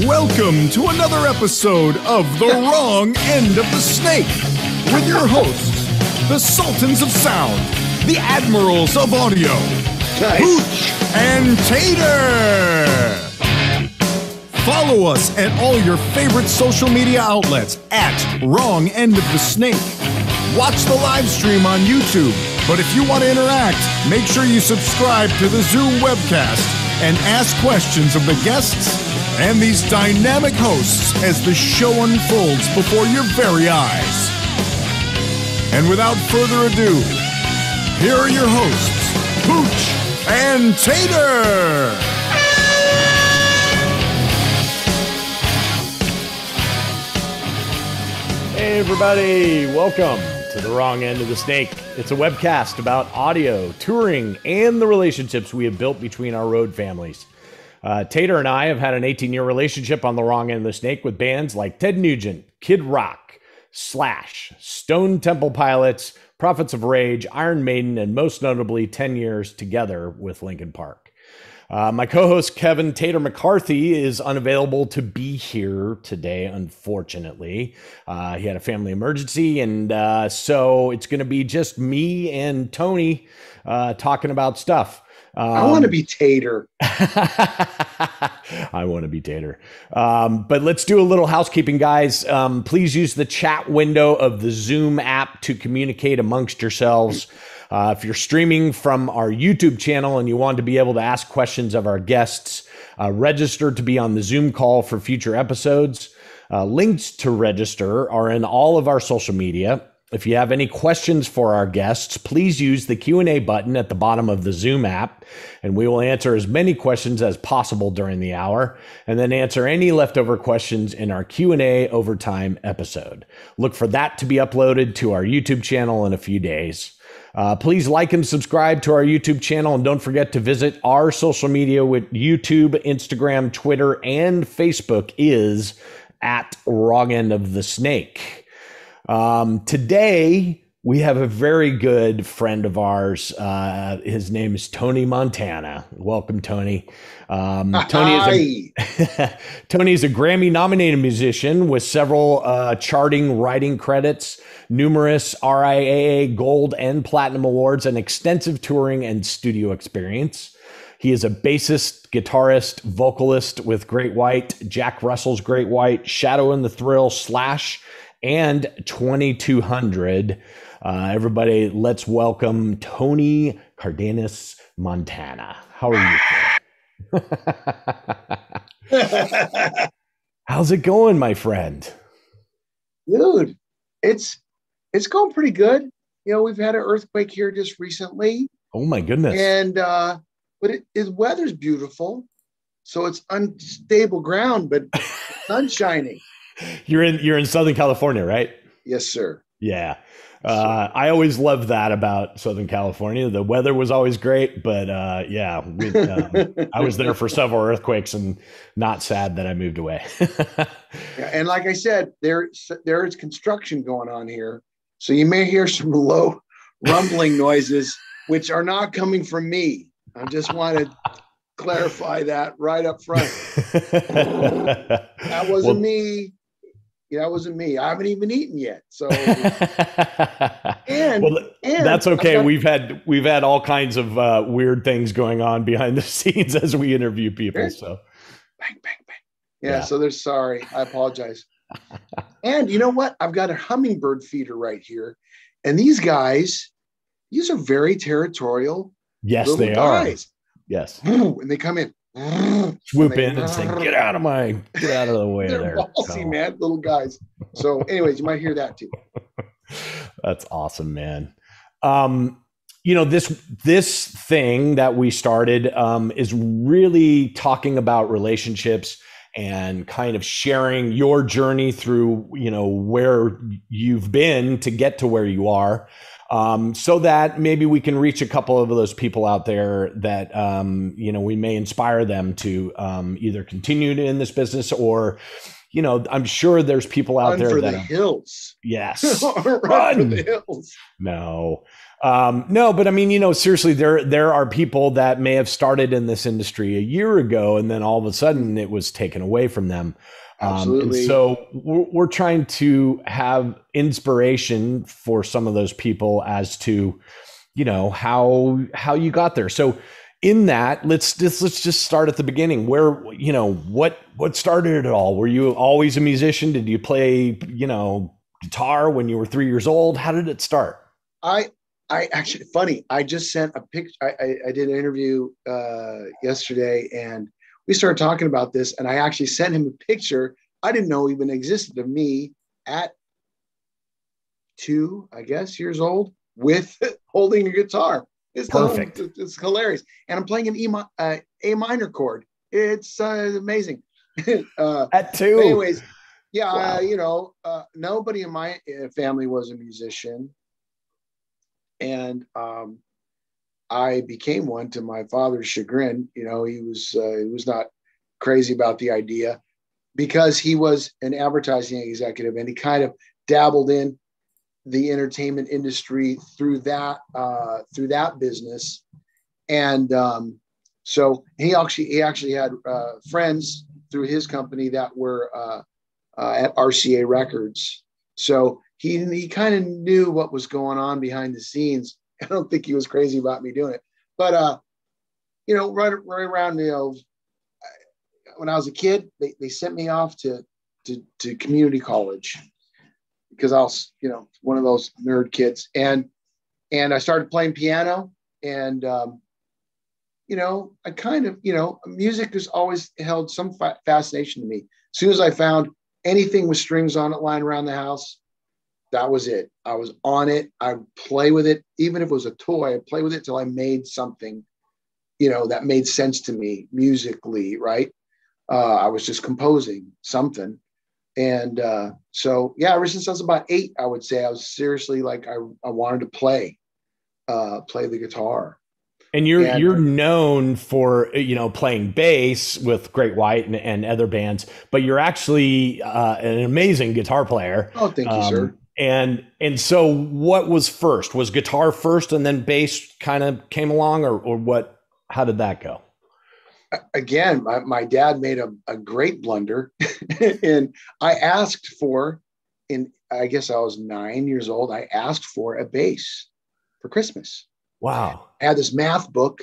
Welcome to another episode of The Wrong End of the Snake with your hosts, the Sultans of Sound, the Admirals of Audio, Pooch and Tater. Follow us at all your favorite social media outlets at Wrong End of the Snake. Watch the live stream on YouTube, but if you want to interact, make sure you subscribe to the Zoom webcast and ask questions of the guests and these dynamic hosts as the show unfolds before your very eyes. And without further ado, here are your hosts, Pooch and Tater. Hey everybody, welcome to The Wrong End of the Snake. It's a webcast about audio, touring, and the relationships we have built between our road families. Tater and I have had an 18-year relationship on The Wrong End of the Snake with bands like Ted Nugent, Kid Rock, Slash, Stone Temple Pilots, Prophets of Rage, Iron Maiden, and most notably 10 years together with Linkin Park. My co-host Kevin Tater McCarthy is unavailable to be here today, unfortunately. He had a family emergency, and so it's going to be just me and Tony talking about stuff. I want to be Tater. I want to be Tater. But let's do a little housekeeping, guys. Please use the chat window of the Zoom app to communicate amongst yourselves. If you're streaming from our YouTube channel and you want to be able to ask questions of our guests, register to be on the Zoom call for future episodes. Links to register are in all of our social media. If you have any questions for our guests, please use the Q&A button at the bottom of the Zoom app, and we will answer as many questions as possible during the hour, and then answer any leftover questions in our Q&A overtime episode. Look for that to be uploaded to our YouTube channel in a few days. Please like and subscribe to our YouTube channel, and don't forget to visit our social media with YouTube, Instagram, Twitter, and Facebook is at Wrong End of the Snake. Today we have a very good friend of ours. His name is Tony Montana. Welcome, Tony. Tony is a Grammy nominated musician with several charting writing credits, numerous RIAA gold and platinum awards, and extensive touring and studio experience. He is a bassist, guitarist, vocalist with Great White, Jack Russell's Great White, Shadow and the Thrill, Slash, and 2200. Everybody, let's welcome Tony Cardenas Montana. How are you, sir? How's it going, my friend? Dude, it's going pretty good. You know, we've had an earthquake here just recently. Oh my goodness. And but the weather's beautiful. So it's unstable ground, but the sun's shining. You're in Southern California, right? Yes, sir. Yeah. I always loved that about Southern California. The weather was always great, but I was there for several earthquakes and not sad that I moved away. Yeah, and like I said, there is construction going on here. So you may hear some low rumbling noises, which are not coming from me. I just want to clarify that right up front. That wasn't me. Yeah, that wasn't me. I haven't even eaten yet. So, and that's okay. We've had all kinds of weird things going on behind the scenes as we interview people. So, bang, bang, bang. Yeah. So they're sorry. I apologize. And you know what? I've got a hummingbird feeder right here, and these are very territorial. Yes, they guys. Are. Yes, and they come in. Swoop in and say, get out of the way. They're ballsy, man, little guys. So anyways, you might hear that too. That's awesome, man. You know, this thing that we started is really talking about relationships and kind of sharing your journey through, you know, where you've been to get to where you are. So that maybe we can reach a couple of those people out there that, you know, we may inspire them to either continue in this business or, you know, I'm sure there's people out there that hills. Yes. Run for the hills. No. No, but I mean, seriously, there are people that may have started in this industry a year ago, and then all of a sudden it was taken away from them. And Absolutely. so we're trying to have inspiration for some of those people as to, how you got there. So in that, let's just start at the beginning. Where, what started it all? Were you always a musician? Did you play, guitar when you were 3 years old? How did it start? I actually, funny, I just sent a picture. I did an interview yesterday, and we started talking about this, and I actually sent him a picture I didn't know even existed of me at 2, I guess, years old with holding a guitar. It's Perfect. It's hilarious. And I'm playing an A minor chord. It's amazing. At 2. Anyways, yeah, Wow. nobody in my family was a musician. And I became one to my father's chagrin. He was not crazy about the idea because he was an advertising executive, and he kind of dabbled in the entertainment industry through that business. And so he actually had friends through his company that were at RCA Records. So he kind of knew what was going on behind the scenes. I don't think he was crazy about me doing it, but right around when I was a kid, they sent me off to community college because I was one of those nerd kids, and I started playing piano, and I kind of music has always held some fascination to me. As soon as I found anything with strings on it lying around the house, that was it. I was on it. I'd play with it. Even if it was a toy, I'd play with it till I made something, that made sense to me musically, right? I was just composing something. And so, yeah, ever since I was about 8, I would say I was seriously like, I wanted to play the guitar. And you're known for, playing bass with Great White and other bands, but you're actually an amazing guitar player. Oh, thank you, sir. And so what was first? Was guitar first and then bass kind of came along, or what? How did that go? Again, my dad made a great blunder. And I asked for, I guess I was 9 years old, I asked for a bass for Christmas. Wow. I had this math book,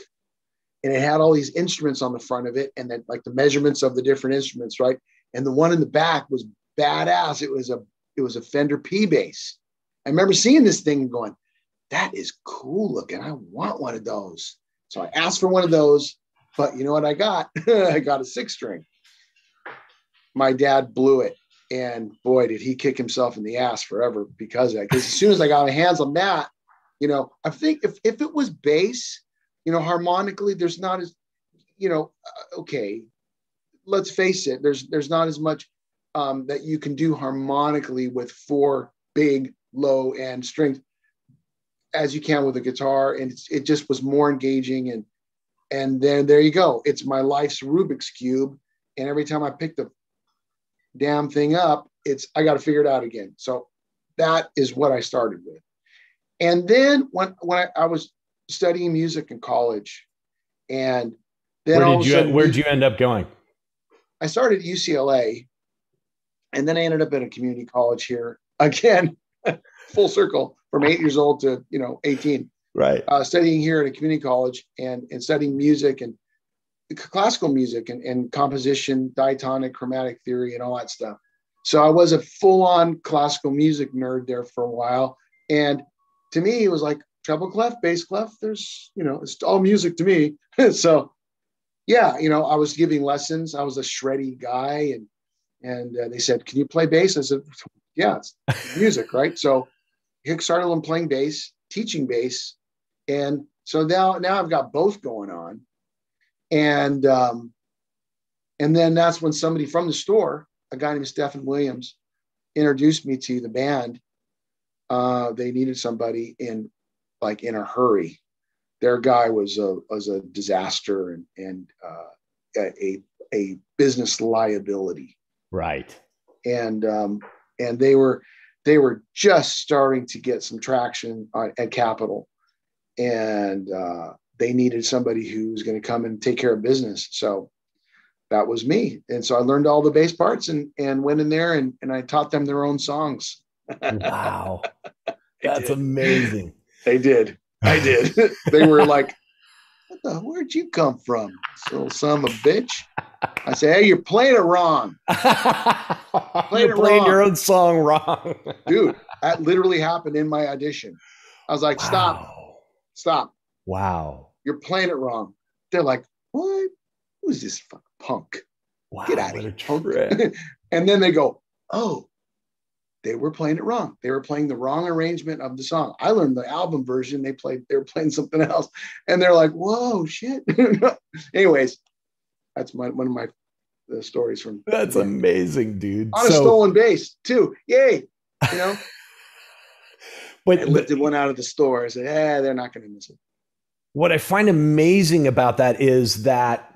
and it had all these instruments on the front of it, and then like the measurements of the different instruments, right? And the one in the back was badass. It was a Fender P bass. I remember seeing this thing and going, that is cool looking. I want one of those. So I asked for one of those, but you know what I got? I got a 6-string. My dad blew it, and boy, did he kick himself in the ass forever because of that. Because as soon as I got my hands on that, I think if it was bass, harmonically, there's not as, okay, let's face it, there's not as much that you can do harmonically with 4 big low end strings as you can with a guitar, and it just was more engaging, and then there you go. It's my life's Rubik's Cube, and every time I pick the damn thing up, I got to figure it out again. So that is what I started with. And then when I was studying music in college, and then where'd you end up going? I started at UCLA, and then I ended up at a community college here again, full circle from 8 years old to 18. Right. Studying here at a community college and studying music and classical music and composition, diatonic, chromatic theory, and all that stuff. So I was a full-on classical music nerd there for a while, and to me, it was like treble clef, bass clef. There's, it's all music to me. So, yeah, I was giving lessons. I was a shreddy guy, and they said, "Can you play bass?" I said, "Yeah, it's music, right?" So, I started on playing bass, teaching bass, and so now I've got both going on, and then that's when somebody from the store, a guy named Stephen Williams, introduced me to the band. They needed somebody in a hurry. Their guy was a disaster and a business liability. Right. And they were just starting to get some traction at Capitol. and they needed somebody who was going to come and take care of business. So that was me. And so I learned all the bass parts and went in there and I taught them their own songs. Wow. That's amazing. They did. I did. They were like, where'd you come from? So son of a bitch. I say, hey, you're playing it wrong. You're playing your own song wrong. Dude, that literally happened in my audition. I was like, stop. Wow. You're playing it wrong. They're like, what? Who's this fucking punk? Wow. Get out of here, punk. And then they go, oh, they were playing it wrong. They were playing the wrong arrangement of the song. I learned the album version. They were playing something else. And they're like, whoa, shit. Anyways, that's one of my stories from. That's amazing, dude. On a stolen bass too. Yay. You know, but I lifted one out of the store. I said, they're not going to miss it. What I find amazing about that is that,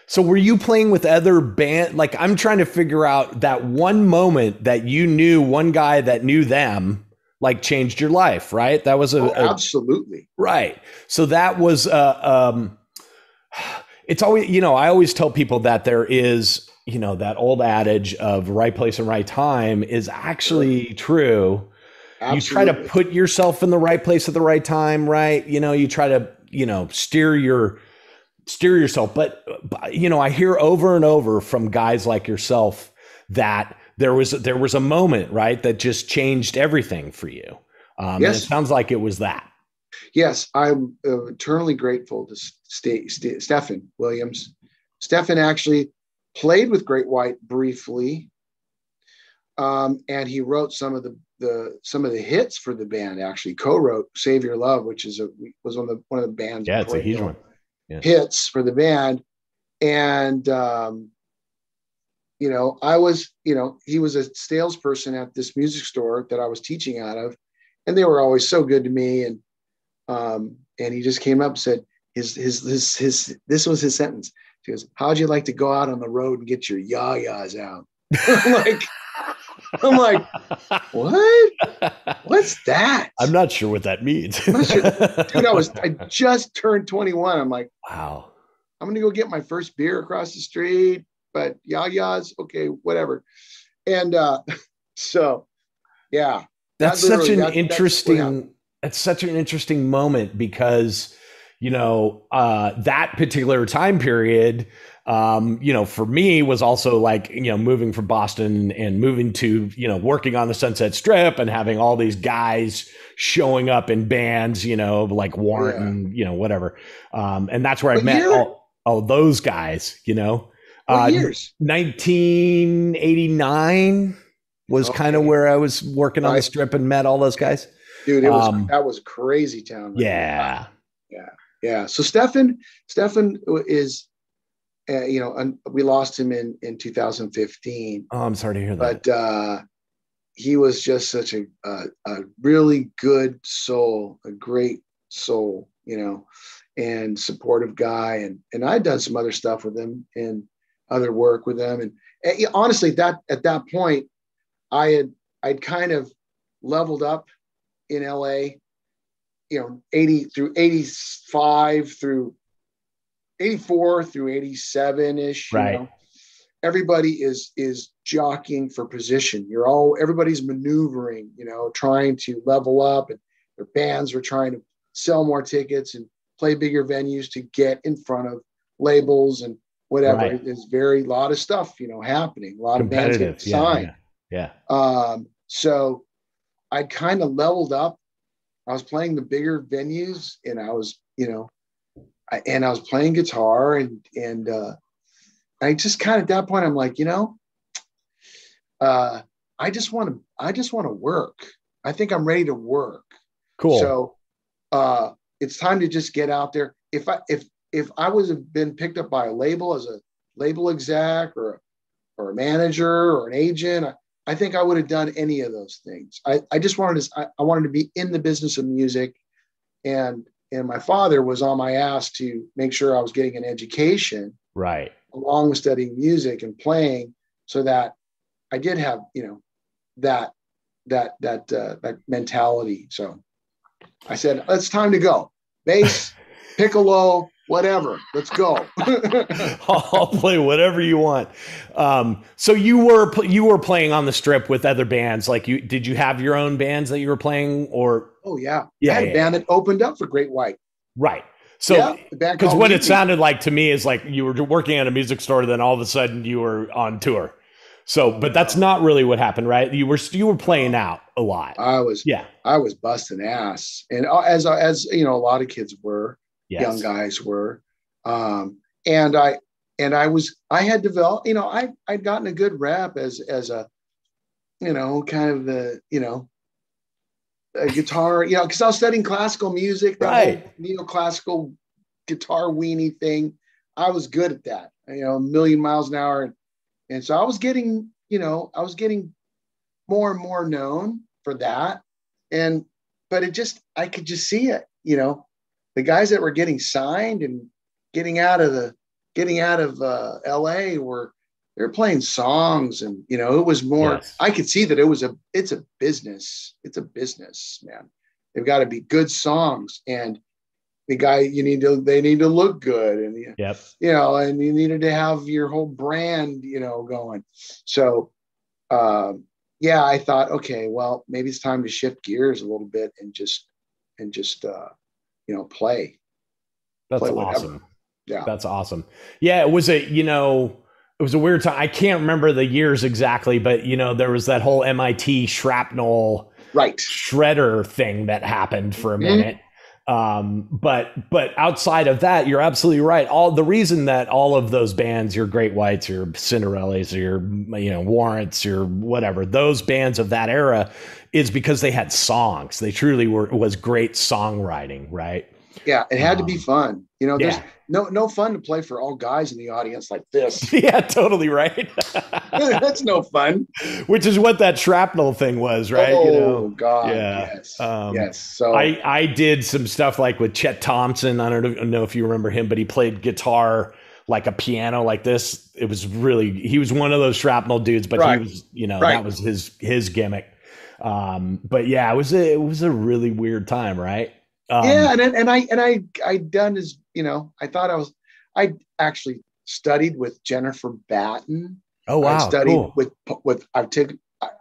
so were you playing with other band? Like, I'm trying to figure out that one moment that you knew one guy that knew them, like, changed your life, right? That was absolutely right. So that was it's always, you know, I always tell people that there is, you know, that old adage of right place and right time is actually true. Absolutely. You try to put yourself in the right place at the right time, right? You know, you try to, you know, steer yourself. But, you know, I hear over and over from guys like yourself that there was a moment, right, that just changed everything for you. Yes. And it sounds like it was that. Yes, I'm eternally grateful to Stephen Williams. Stephen actually played with Great White briefly, and he wrote some of the hits for the band. Actually, co-wrote "Save Your Love," which was one of the band's it's a huge one. Yeah. Hits for the band, and you know, he was a salesperson at this music store that I was teaching out of, and they were always so good to me. And he just came up and said, this was his sentence. He goes, how'd you like to go out on the road and get your yayas out? I'm like, what? What's that? I'm not sure what that means. I'm not sure. Dude, I just turned 21. I'm like, wow, I'm going to go get my first beer across the street, but yayas, okay, whatever. And so, yeah. That's such an interesting moment because, you know, that particular time period, you know, for me was also like, you know, moving from Boston and moving to, you know, working on the Sunset Strip and having all these guys showing up in bands, you know, like Warren, you know, whatever. And that's where I met all those guys, you know. Years? 1989 was kind of where I was working on the Strip and met all those guys. Dude, that was crazy town. Yeah. Yeah. So Stephen is, you know, we lost him in 2015. Oh, I'm sorry to hear that. But he was just such a really good soul, a great soul, you know, and supportive guy. And I'd done some other stuff with him and other work with him. And honestly, at that point, I'd kind of leveled up in LA, you know, 80 through 85 through 84 through 87 ish. Right. You know? Everybody is jockeying for position. Everybody's maneuvering, you know, trying to level up, and their bands were trying to sell more tickets and play bigger venues to get in front of labels and whatever. Right. There's a lot of stuff, you know, happening. A lot of bands getting signed. Yeah. So I kind of leveled up. I was playing the bigger venues, and I was, you know, I was playing guitar, and I just kind of at that point, I'm like, you know, I just want to work. I think I'm ready to work. Cool. So it's time to just get out there. If I was have been picked up by a label as a label exec or a manager or an agent, I think I would have done any of those things. I just wanted to, I wanted to be in the business of music, and my father was on my ass to make sure I was getting an education, right, along with studying music and playing, so that I did have, you know, that mentality. So I said, it's time to go. bass, piccolo, whatever. Let's go. I'll play whatever you want. So you were playing on the Strip with other bands. Like did you have your own bands that you were playing, or? Oh yeah. I had a band that opened up for Great White. Right. So, because what it Linkin. sounded like to me is like you were working at a music store, then all of a sudden you were on tour. So, but that's not really what happened, right? You were playing out a lot. I was busting ass, and as you know, a lot of kids were, young guys were, and I had developed, you know, I'd gotten a good rep as a, you know, kind of the, you know, a guitar, you know, because I was studying classical music, that neoclassical guitar weenie thing. I was good at that, you know, a million miles an hour. And so I was getting more and more known for that. But I could just see it, you know, the guys that were getting signed and getting out of LA they're playing songs, and, you know, it was more, I could see that it's a business. It's a business, man. They've got to be good songs, and the guy, they need to look good, and, you know, and you needed to have your whole brand, you know, going. So, I thought, okay, well, maybe it's time to shift gears a little bit and just, you know, play. That's play awesome. Yeah. That's awesome. Yeah. It was a weird time. I can't remember the years exactly, but, you know, there was that whole MIT shrapnel shredder thing that happened for a minute. But outside of that, you're absolutely right. The reason that all of those bands, your Great Whites, your Cinderellas, your, you know, Warrants, your whatever, those bands of that era, is because they had songs. They truly was great songwriting, right? Yeah, it had to be fun. You know, there's no fun to play for all guys in the audience like this. Yeah, totally right. That's no fun. Which is what that shrapnel thing was, right? Oh, you know? God, yeah. yes. Yes. So I did some stuff like with Chet Thompson. I don't know if you remember him, but he played guitar like a piano like this. It was he was one of those shrapnel dudes, but he was, you know, that was his gimmick. But yeah, it was a really weird time, right? And I done as, you know, I actually studied with Jennifer Batten. Oh wow! I studied cool.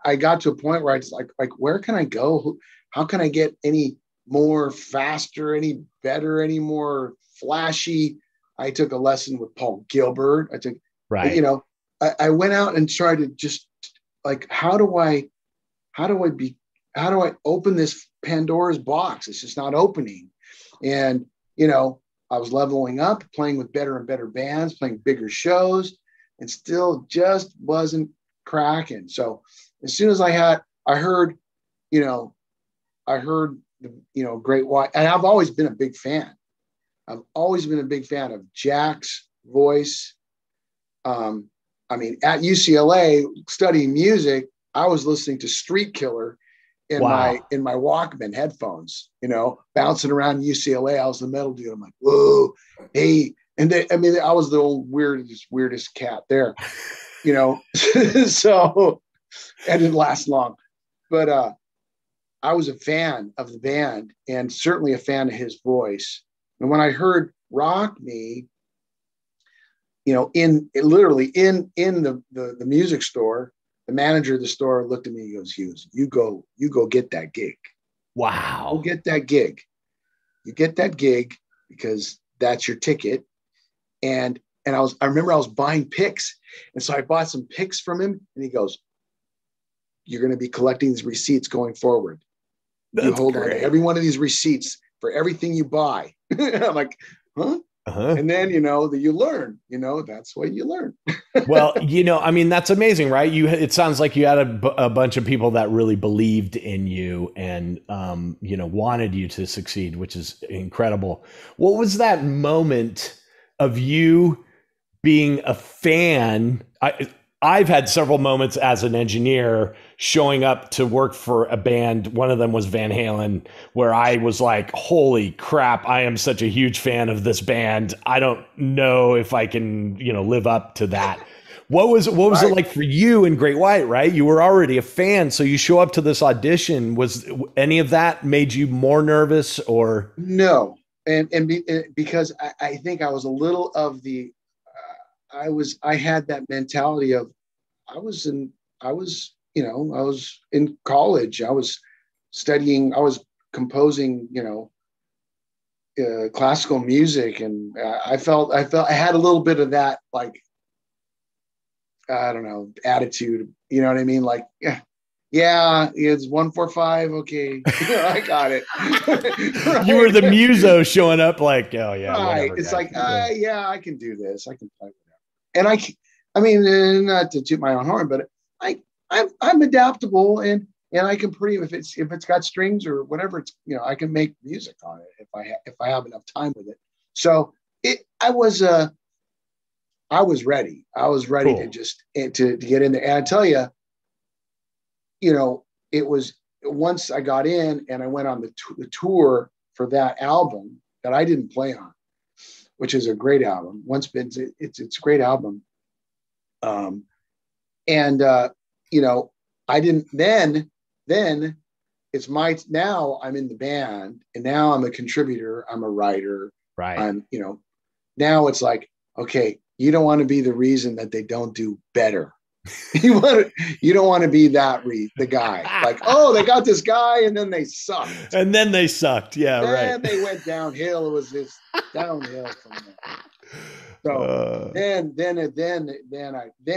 I got to a point where I was like, where can I go? How can I get any more faster, any better, any more flashy? I took a lesson with Paul Gilbert. You know, I went out and tried to just like, how do I open this Pandora's box? It's just not opening. And, you know, I was leveling up, playing with better and better bands, playing bigger shows, and still just wasn't cracking. So as soon as I heard Great White, and I've always been a big fan. I've always been a big fan of Jack's voice. I mean, at UCLA studying music, I was listening to Street Killer in my Walkman headphones, you know, bouncing around UCLA. I was the metal dude. I'm like, whoa, hey. And I was the old weirdest cat there, you know. So it didn't last long. But I was a fan of the band, and certainly a fan of his voice. And when I heard Rock Me, you know, literally in the music store, the manager of the store looked at me. He goes, "Hughes, you go get that gig. Wow, go get that gig. You get that gig because that's your ticket." And I remember I was buying picks, and so I bought some picks from him. And he goes, "You're going to be collecting these receipts going forward. You hold on to every one of these receipts for everything you buy." I'm like, huh? Uh-huh. And then, you know, you learn, you know, that's what you learn. Well, you know, I mean, that's amazing, right? It sounds like you had a bunch of people that really believed in you and, you know, wanted you to succeed, which is incredible. What was that moment of you being a fan? I've had several moments as an engineer showing up to work for a band. One of them was Van Halen, where I was like, holy crap, I am such a huge fan of this band. I don't know if I can, you know, live up to that. What was it like for you in Great White, right? You were already a fan. So you show up to this audition. Was any of that made you more nervous or? No, because I think I was a little of the, I had that mentality of, I was in college. I was studying, I was composing, classical music. And I felt I had a little bit of that, like, I don't know, attitude, you know what I mean? Like, yeah, it's 145. Okay. I got it. Right? You were the muso showing up like, oh yeah. Right. Whatever, it's guys. like, yeah, I can do this. I can play whatever. And I mean, not to toot my own horn, but I'm adaptable and I can if it's got strings or whatever, it's, I can make music on it if I have enough time with it. So I was ready. I was ready cool. to get in there. And I tell you, it was once I got in and I went on the tour for that album that I didn't play on, which is a great album. It's a great album. I didn't then it's now I'm in the band and now I'm a contributor. I'm a writer. Right. I'm, now it's like, okay, you don't want to be the reason that they don't do better. You don't want to be the guy like, oh, they got this guy and then they sucked. Yeah. Then right. They went downhill. It was just downhill from there. So then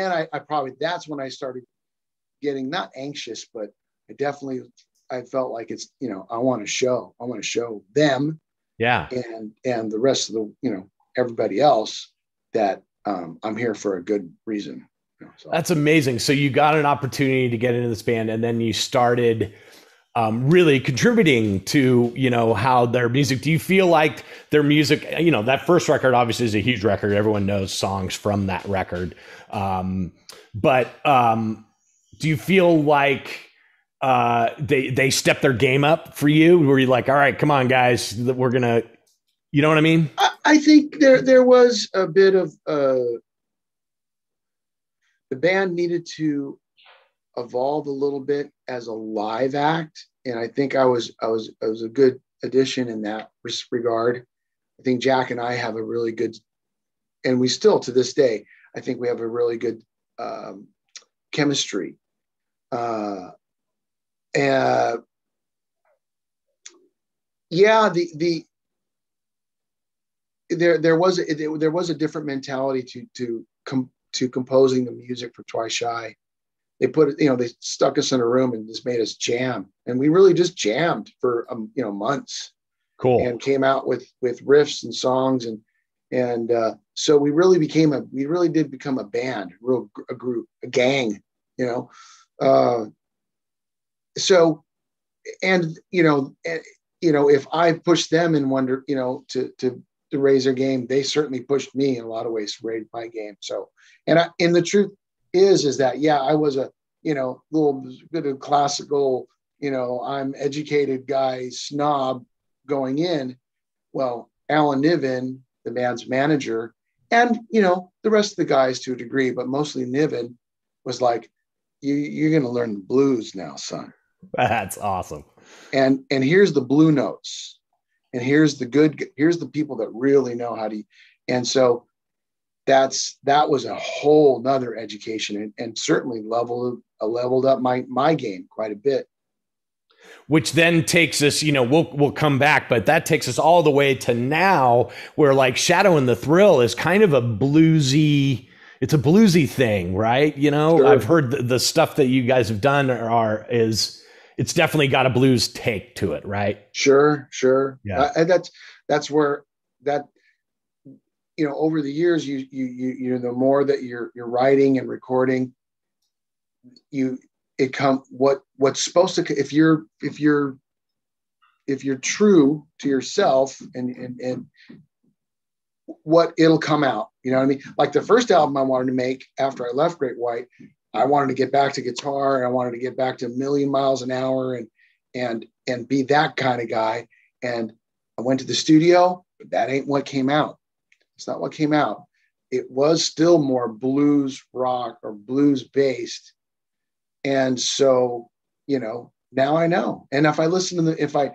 I probably, that's when I started getting not anxious, but I felt like it's, I want to show them. Yeah. And the rest of the, everybody else that I'm here for a good reason. So. That's amazing. So you got an opportunity to get into this band and then you started really contributing to, how their music, do you feel like their music, that first record obviously is a huge record. Everyone knows songs from that record. But do you feel like they stepped their game up for you? Were you like, all right, come on guys, we're going to, you know what I mean? I think there was a bit of, the band needed to evolve a little bit as a live act. And I think I was a good addition in that regard. I think Jack and I have a really good, and we still to this day, I think we have a really good chemistry. Yeah, there was a different mentality to composing the music for Twice Shy. They they stuck us in a room and just made us jam, and we really just jammed for months. Cool. And came out with riffs and songs, and so we really did become a band, a group, a gang, So, and if I pushed them in wonder, to raise their game, they certainly pushed me in a lot of ways to raise my game. So, and the truth is that, yeah, I was a, little bit of classical, I'm educated guy snob going in. Well, Alan Niven, the band's manager, and, the rest of the guys to a degree, but mostly Niven was like, you're going to learn the blues now, son. That's awesome. And here's the blue notes. And here's the people that really know how to, and so that was a whole nother education and certainly leveled up my game quite a bit. Which then takes us, we'll come back, but that takes us all the way to now where like Shadow and the Thrill is kind of it's a bluesy thing, right? Sure. I've heard the stuff that you guys have done it's definitely got a blues take to it, right? Sure. Yeah. And that's where that, over the years, you the more that you're writing and recording, what's supposed to, if you're true to yourself and what it'll come out, you know what I mean? Like the first album I wanted to make after I left Great White, I wanted to get back to guitar and I wanted to get back to a million miles an hour and be that kind of guy. And I went to the studio, but that ain't what came out. It's not what came out. It was still more blues rock or blues based. And so, now I know. And if I listen to if I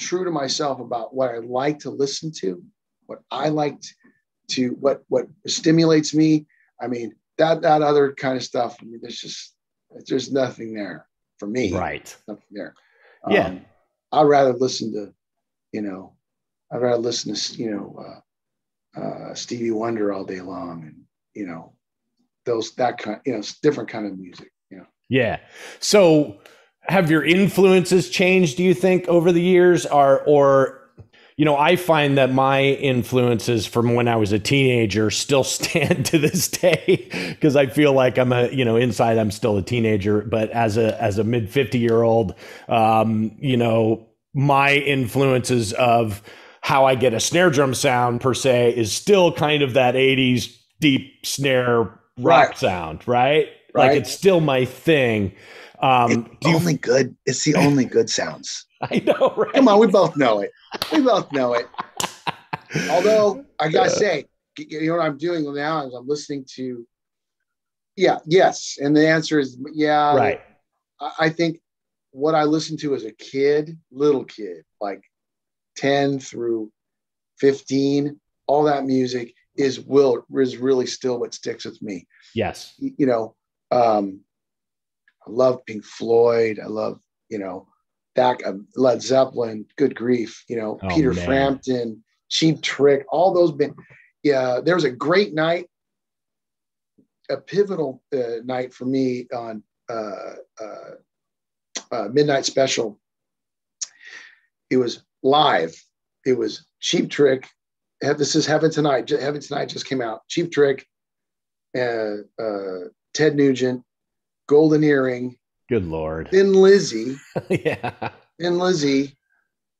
true to myself about what I like to listen to, what I liked to, what stimulates me. I mean, that other kind of stuff, I mean, there's nothing there for me. Right. Nothing there. Yeah. I'd rather listen to, Stevie Wonder all day long, and, that kind, different kind of music. Yeah. So have your influences changed, do you think, over the years? Or I find that my influences from when I was a teenager still stand to this day, because I feel like I'm inside I'm still a teenager, but as a mid 50-year-old, my influences of how I get a snare drum sound per se is still kind of that 80s deep snare rock sound, right? Like it's still my thing. It's the only good sounds. I know, right? Come on, we both know it. Although I gotta say, what I'm doing now is I'm listening to, yes, and the answer is yeah. Right. I think what I listened to as a little kid, like 10 through 15, all that music is really still what sticks with me. Yes. I love Pink Floyd. I love, Led Zeppelin, good grief, Peter Frampton, Cheap Trick, all those bands. Yeah, there was a great night, a pivotal night for me on Midnight Special. It was live. It was Cheap Trick. This is Heaven Tonight. Heaven Tonight just came out. Cheap Trick, Ted Nugent, Golden Earring. Good Lord. Thin Lizzy. Yeah. Thin Lizzy.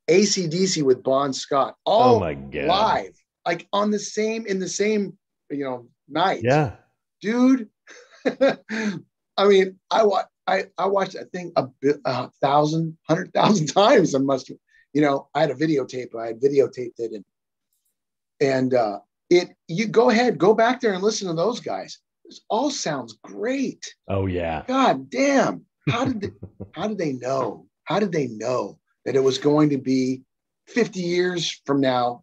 AC/DC with Bon Scott. All my God. Live. Like in the same, night. Yeah. Dude. I mean, I watched that thing 100,000 times. I must have, I had a videotape. I had videotaped it. And you go ahead, go back there and listen to those guys. This all sounds great. Oh yeah. God damn. How did they know? How did they know that it was going to be 50 years from now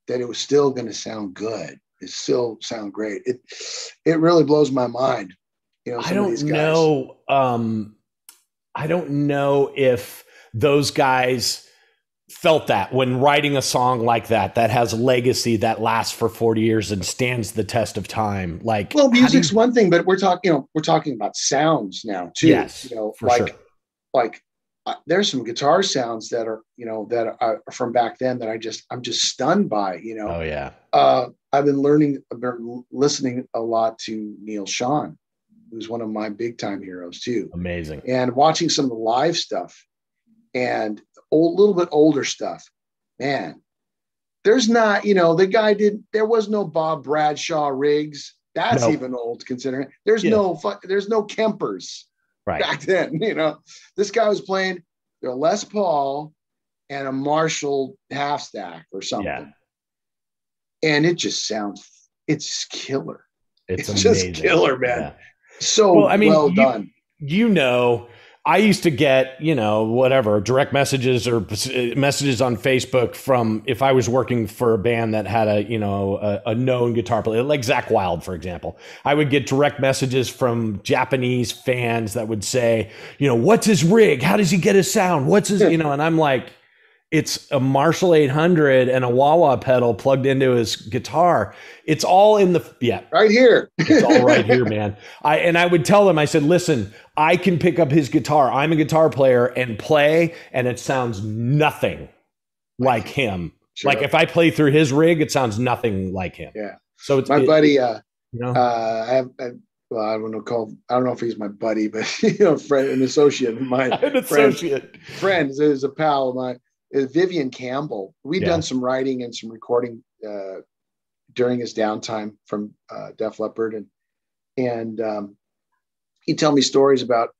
that it was still going to sound good? It still sound great. It really blows my mind. I don't know. I don't know if those guys felt that when writing a song like that has legacy that lasts for 40 years and stands the test of time. Like, well, music's one thing, but we're talking about sounds now too. Yes, for sure. There's some guitar sounds that are from back then that I'm just stunned by. Oh yeah. I've been listening a lot to Neil Schon, who's one of my big time heroes too. Amazing. And watching some of the live stuff and little bit older stuff, man. There's not, there was no Bob Bradshaw rigs. That's even old considering. There's no Kempers back then. This guy was playing a Les Paul and a Marshall half stack or something. Yeah. And it just sounds, it's killer. It's just killer, man. Yeah. So well done. I used to get, direct messages or messages on Facebook from if I was working for a band that had a known guitar player, like Zakk Wylde, for example. I would get direct messages from Japanese fans that would say, what's his rig? How does he get his sound? What's his, and I'm like, it's a Marshall 800 and a wah-wah pedal plugged into his guitar. It's all in right here. It's all right here, man. I would tell them, I said, listen, I can pick up his guitar. I'm a guitar player and play, and it sounds nothing like him. Sure. Like if I play through his rig, it sounds nothing like him. Yeah. So it's my buddy. I don't know if he's my buddy, but friend, an associate of mine. Friend is a pal of mine. Vivian Campbell. We've done some writing and some recording during his downtime from Def Leppard, and he'd tell me stories about.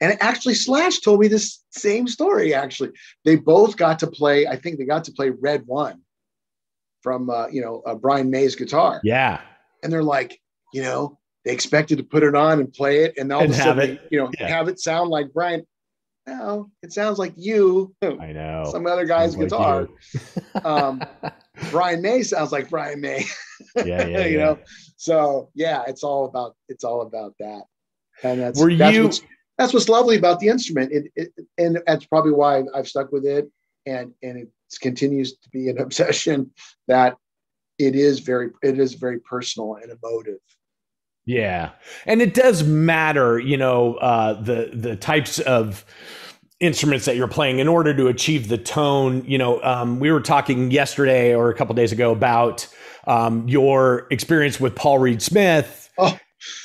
And actually, Slash told me this same story. Actually, they both got to play. I think they got to play Red One from Brian May's guitar. Yeah, and they're like, they expected to put it on and play it, and all of a sudden, have it sound like Brian. no, it sounds like you. I know. Some other guy's Sounds guitar. Like Brian May sounds like Brian May. yeah. You know? So yeah, it's all about that. And that's what's lovely about the instrument. And that's probably why I've stuck with it. And it continues to be an obsession, that it is very personal and emotive. Yeah. And it does matter, you know, the types of instruments that you're playing in order to achieve the tone. You know, we were talking yesterday or a couple of days ago about your experience with Paul Reed Smith. Oh.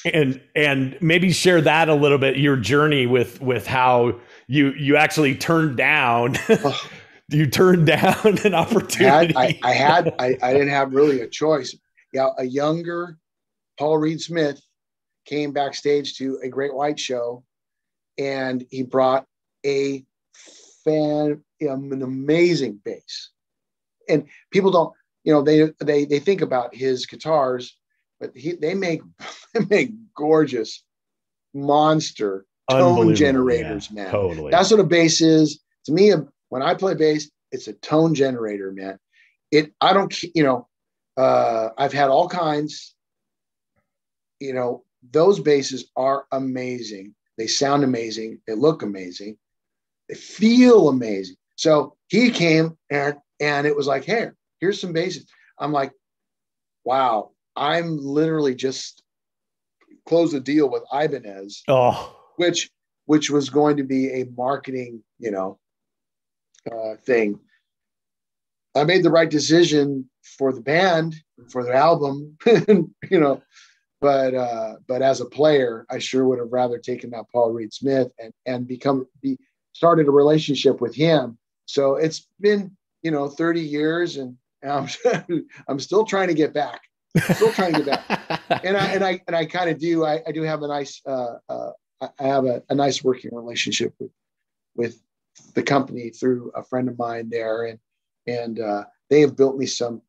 And maybe share that a little bit, your journey with how you actually turned down you turned down an opportunity. I didn't have really a choice. Yeah, a younger Paul Reed Smith came backstage to a Great White show, and he brought an amazing bass. And people don't, you know, they think about his guitars, but they make gorgeous monster tone generators, man. Totally. That's what a bass is to me. When I play bass, it's a tone generator, man. I've had all kinds. You know, those basses are amazing. They sound amazing. They look amazing. They feel amazing. So he came and it was like, hey, here's some basses. I'm like, wow, I'm literally just closed a deal with Ibanez, which was going to be a marketing, thing. I made the right decision for the band, for the album, but as a player, I sure would have rather taken that Paul Reed Smith and started a relationship with him. So it's been, 30 years, and I'm still trying to get back. And I kind of do. I do have a nice. I have a nice working relationship with the company through a friend of mine there, and they have built me some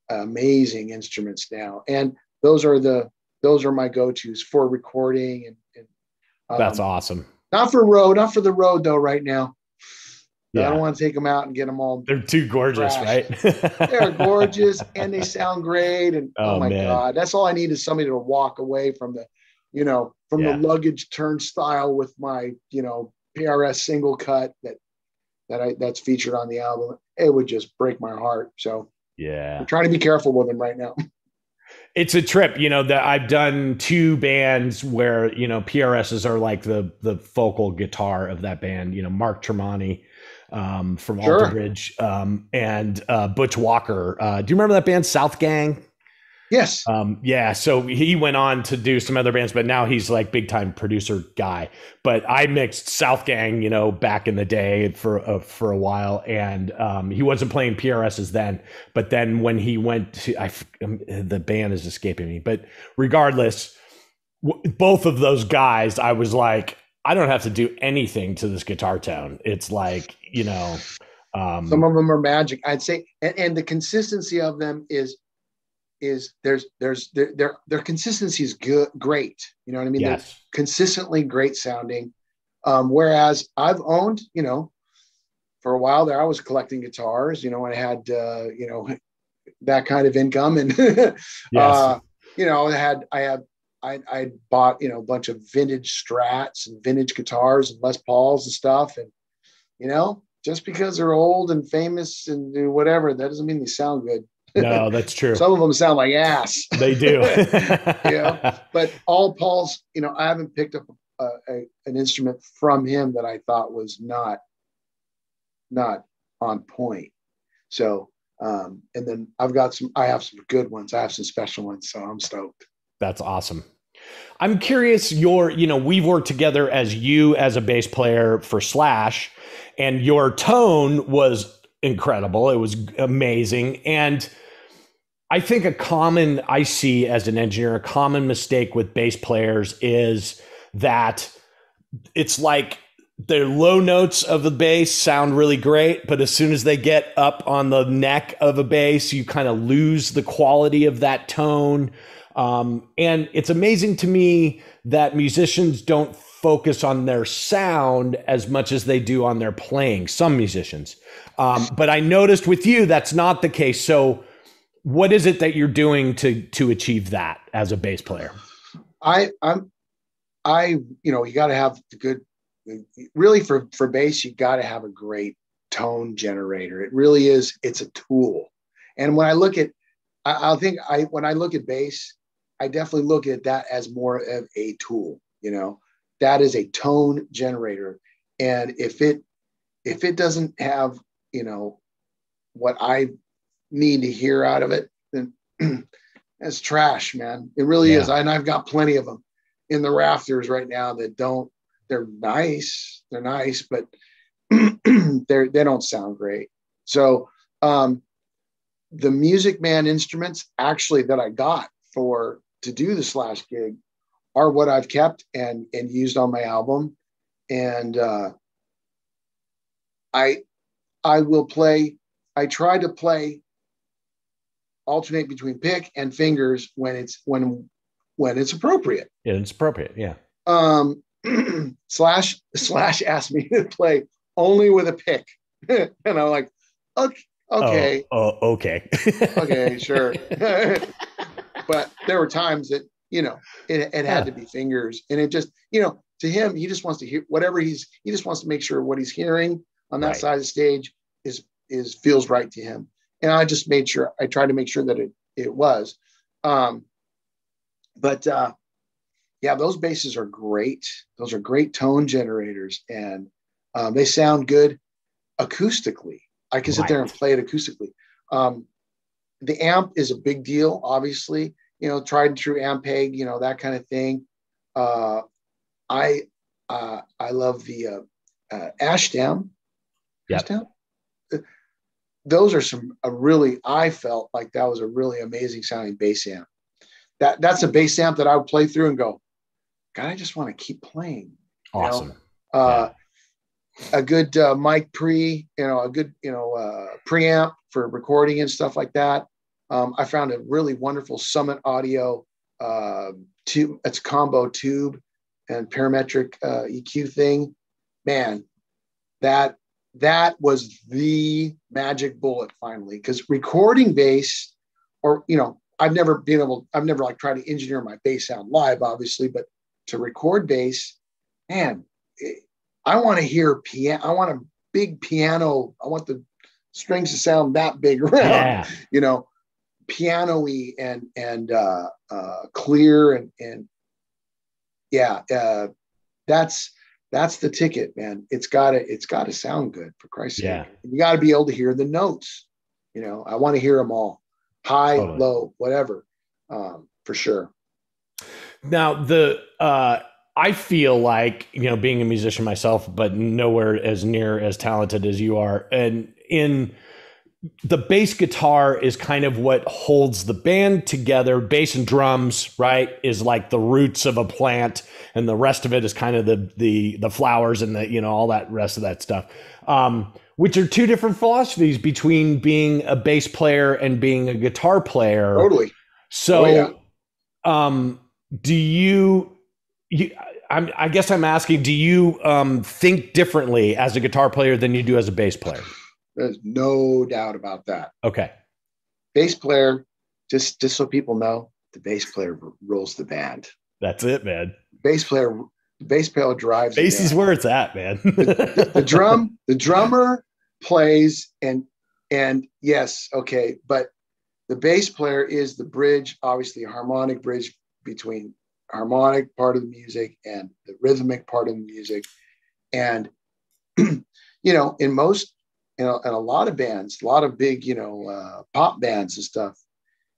amazing instruments now, and those are my go-tos for recording and that's awesome. Not for the road though right now. Yeah. I don't want to take them out and get them all. They're too gorgeous, crashed. Right? They're gorgeous and they sound great. And oh my God, that's all I need is somebody to walk away from the the luggage turnstile with my, PRS single cut that's featured on the album. It would just break my heart. So yeah, I'm trying to be careful with them right now. It's a trip, that I've done two bands where, PRSs are like the vocal guitar of that band, Mark Tremonti from Alter Bridge and Butch Walker. Do you remember that band, South Gang? Yes. Yeah. So he went on to do some other bands, but now he's like big time producer guy. But I mixed South Gang, back in the day for a while, and he wasn't playing PRSs then. But then when he went to, the band is escaping me. But regardless, both of those guys, I was like, I don't have to do anything to this guitar tone. It's like, some of them are magic, I'd say, and the consistency of them is their consistency is great. You know what I mean? Yes. They're consistently great sounding. Whereas I've owned, for a while there, I was collecting guitars, when I had, that kind of income. And, yes. I bought, a bunch of vintage Strats and vintage guitars and Les Pauls and stuff. And, just because they're old and famous and whatever, that doesn't mean they sound good. No, that's true. Some of them sound like ass. They do. But all Paul's, I haven't picked up an instrument from him that I thought was not on point. So, and then I have some good ones. I have some special ones. So I'm stoked. That's awesome. I'm curious, we've worked together as a bass player for Slash, and your tone was incredible. It was amazing. And I think I see as an engineer, a common mistake with bass players is that it's like the low notes of the bass sound really great, but as soon as they get up on the neck of a bass, you kind of lose the quality of that tone. And it's amazing to me that musicians don't focus on their sound as much as they do on their playing, some musicians. But I noticed with you, that's not the case. So what is it that you're doing to achieve that as a bass player? You got to have the good, really for bass, you got to have a great tone generator. It really is. It's a tool. And when I look at, when I look at bass, I definitely look at that as more of a tool, that is a tone generator. And if it doesn't have, what I need to hear out of it, then it's trash, man. It really is. And I've got plenty of them in the rafters right now that they're nice, but they don't sound great. So the Music Man instruments actually that I got to do the Slash gig are what I've kept and used on my album. And I try to alternate between pick and fingers when it's appropriate. Yeah, it's appropriate. Yeah. Slash asked me to play only with a pick. And I'm like, okay. Okay. Okay, sure. But there were times that, it had to be fingers. And it just, to him, he just wants to hear whatever he just wants to make sure what he's hearing on that side of the stage feels right to him. And I just tried to make sure that it was. But those basses are great. Those are great tone generators, and they sound good acoustically. I can sit there and play it acoustically. The amp is a big deal, obviously, tried and true Ampeg, that kind of thing. I love the Ashdown. Yep. Ashdown. Those are I felt like that was a really amazing sounding bass amp. That's a bass amp that I would play through and go, God, I just want to keep playing. Awesome. A good mic preamp for recording and stuff like that. I found a really wonderful Summit Audio tube. It's a combo tube and parametric EQ thing. Man, that was the magic bullet finally, because recording bass, or I've never tried to engineer my bass sound live, obviously, but to record bass, man, I want to hear piano. I want a big piano. I want the strings to sound that big around, piano-y and clear and that's the ticket, man. It's gotta sound good, for Christ's sake. You got to be able to hear the notes. I want to hear them all, high, low, whatever, for sure. Now I feel like, being a musician myself, but nowhere as near as talented as you are. And the bass guitar is kind of what holds the band together. Bass and drums, right, is like the roots of a plant, and the rest of it is kind of the flowers and all that rest of that stuff. Which are two different philosophies between being a bass player and being a guitar player. Totally. So, do you I guess I'm asking, do you think differently as a guitar player than you do as a bass player? There's no doubt about that. Okay. Bass player, just so people know, the bass player rules the band. That's it, man. Bass player drives. Bass is where it's at, man. the drummer plays and yes, okay, but the bass player is the bridge, obviously a harmonic bridge between harmonic part of the music and the rhythmic part of the music. And in most, in a lot of bands, a lot of big, pop bands and stuff,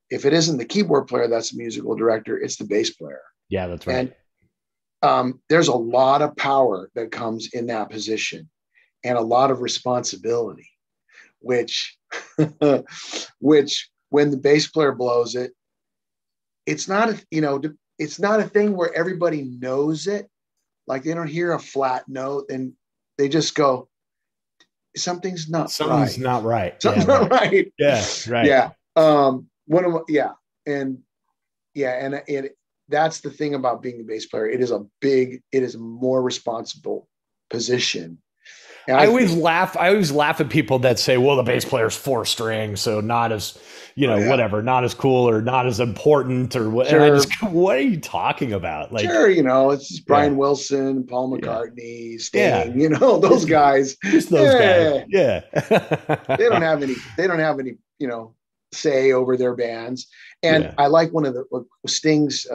if it isn't the keyboard player that's the musical director, it's the bass player. Yeah, that's right. And there's a lot of power that comes in that position, and a lot of responsibility, which when the bass player blows it, it's not a thing where everybody knows it. Like, they don't hear a flat note and they just go, something's not right. Something's not right. Something's not right. Yeah, right. Yeah. that's the thing about being a bass player. It is a more responsible position. And I always laugh at people that say, well, the bass player's 4 strings, so not as, whatever, not as cool or not as important or what. Sure. And I just go, what are you talking about? Like, sure, it's just Brian Wilson, Paul McCartney, Sting, those guys. Just those guys. Yeah. they don't have any, say over their bands. And I like one of the Sting's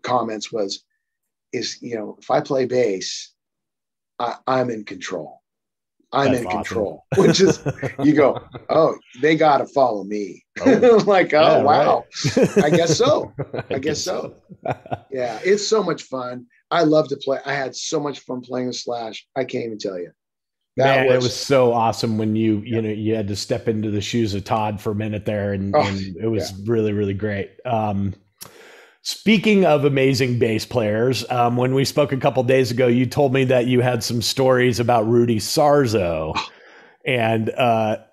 comments is, if I play bass, I'm in control. That's in control, which is, you go, oh, they got to follow me. Like, oh, wow. Right. I guess so. I guess so. Yeah. It's so much fun. I love to play. I had so much fun playing with Slash. I can't even tell you. It was so awesome when you had to step into the shoes of Todd for a minute there. And it was really, really great. Speaking of amazing bass players, when we spoke a couple of days ago, you told me that you had some stories about Rudy Sarzo and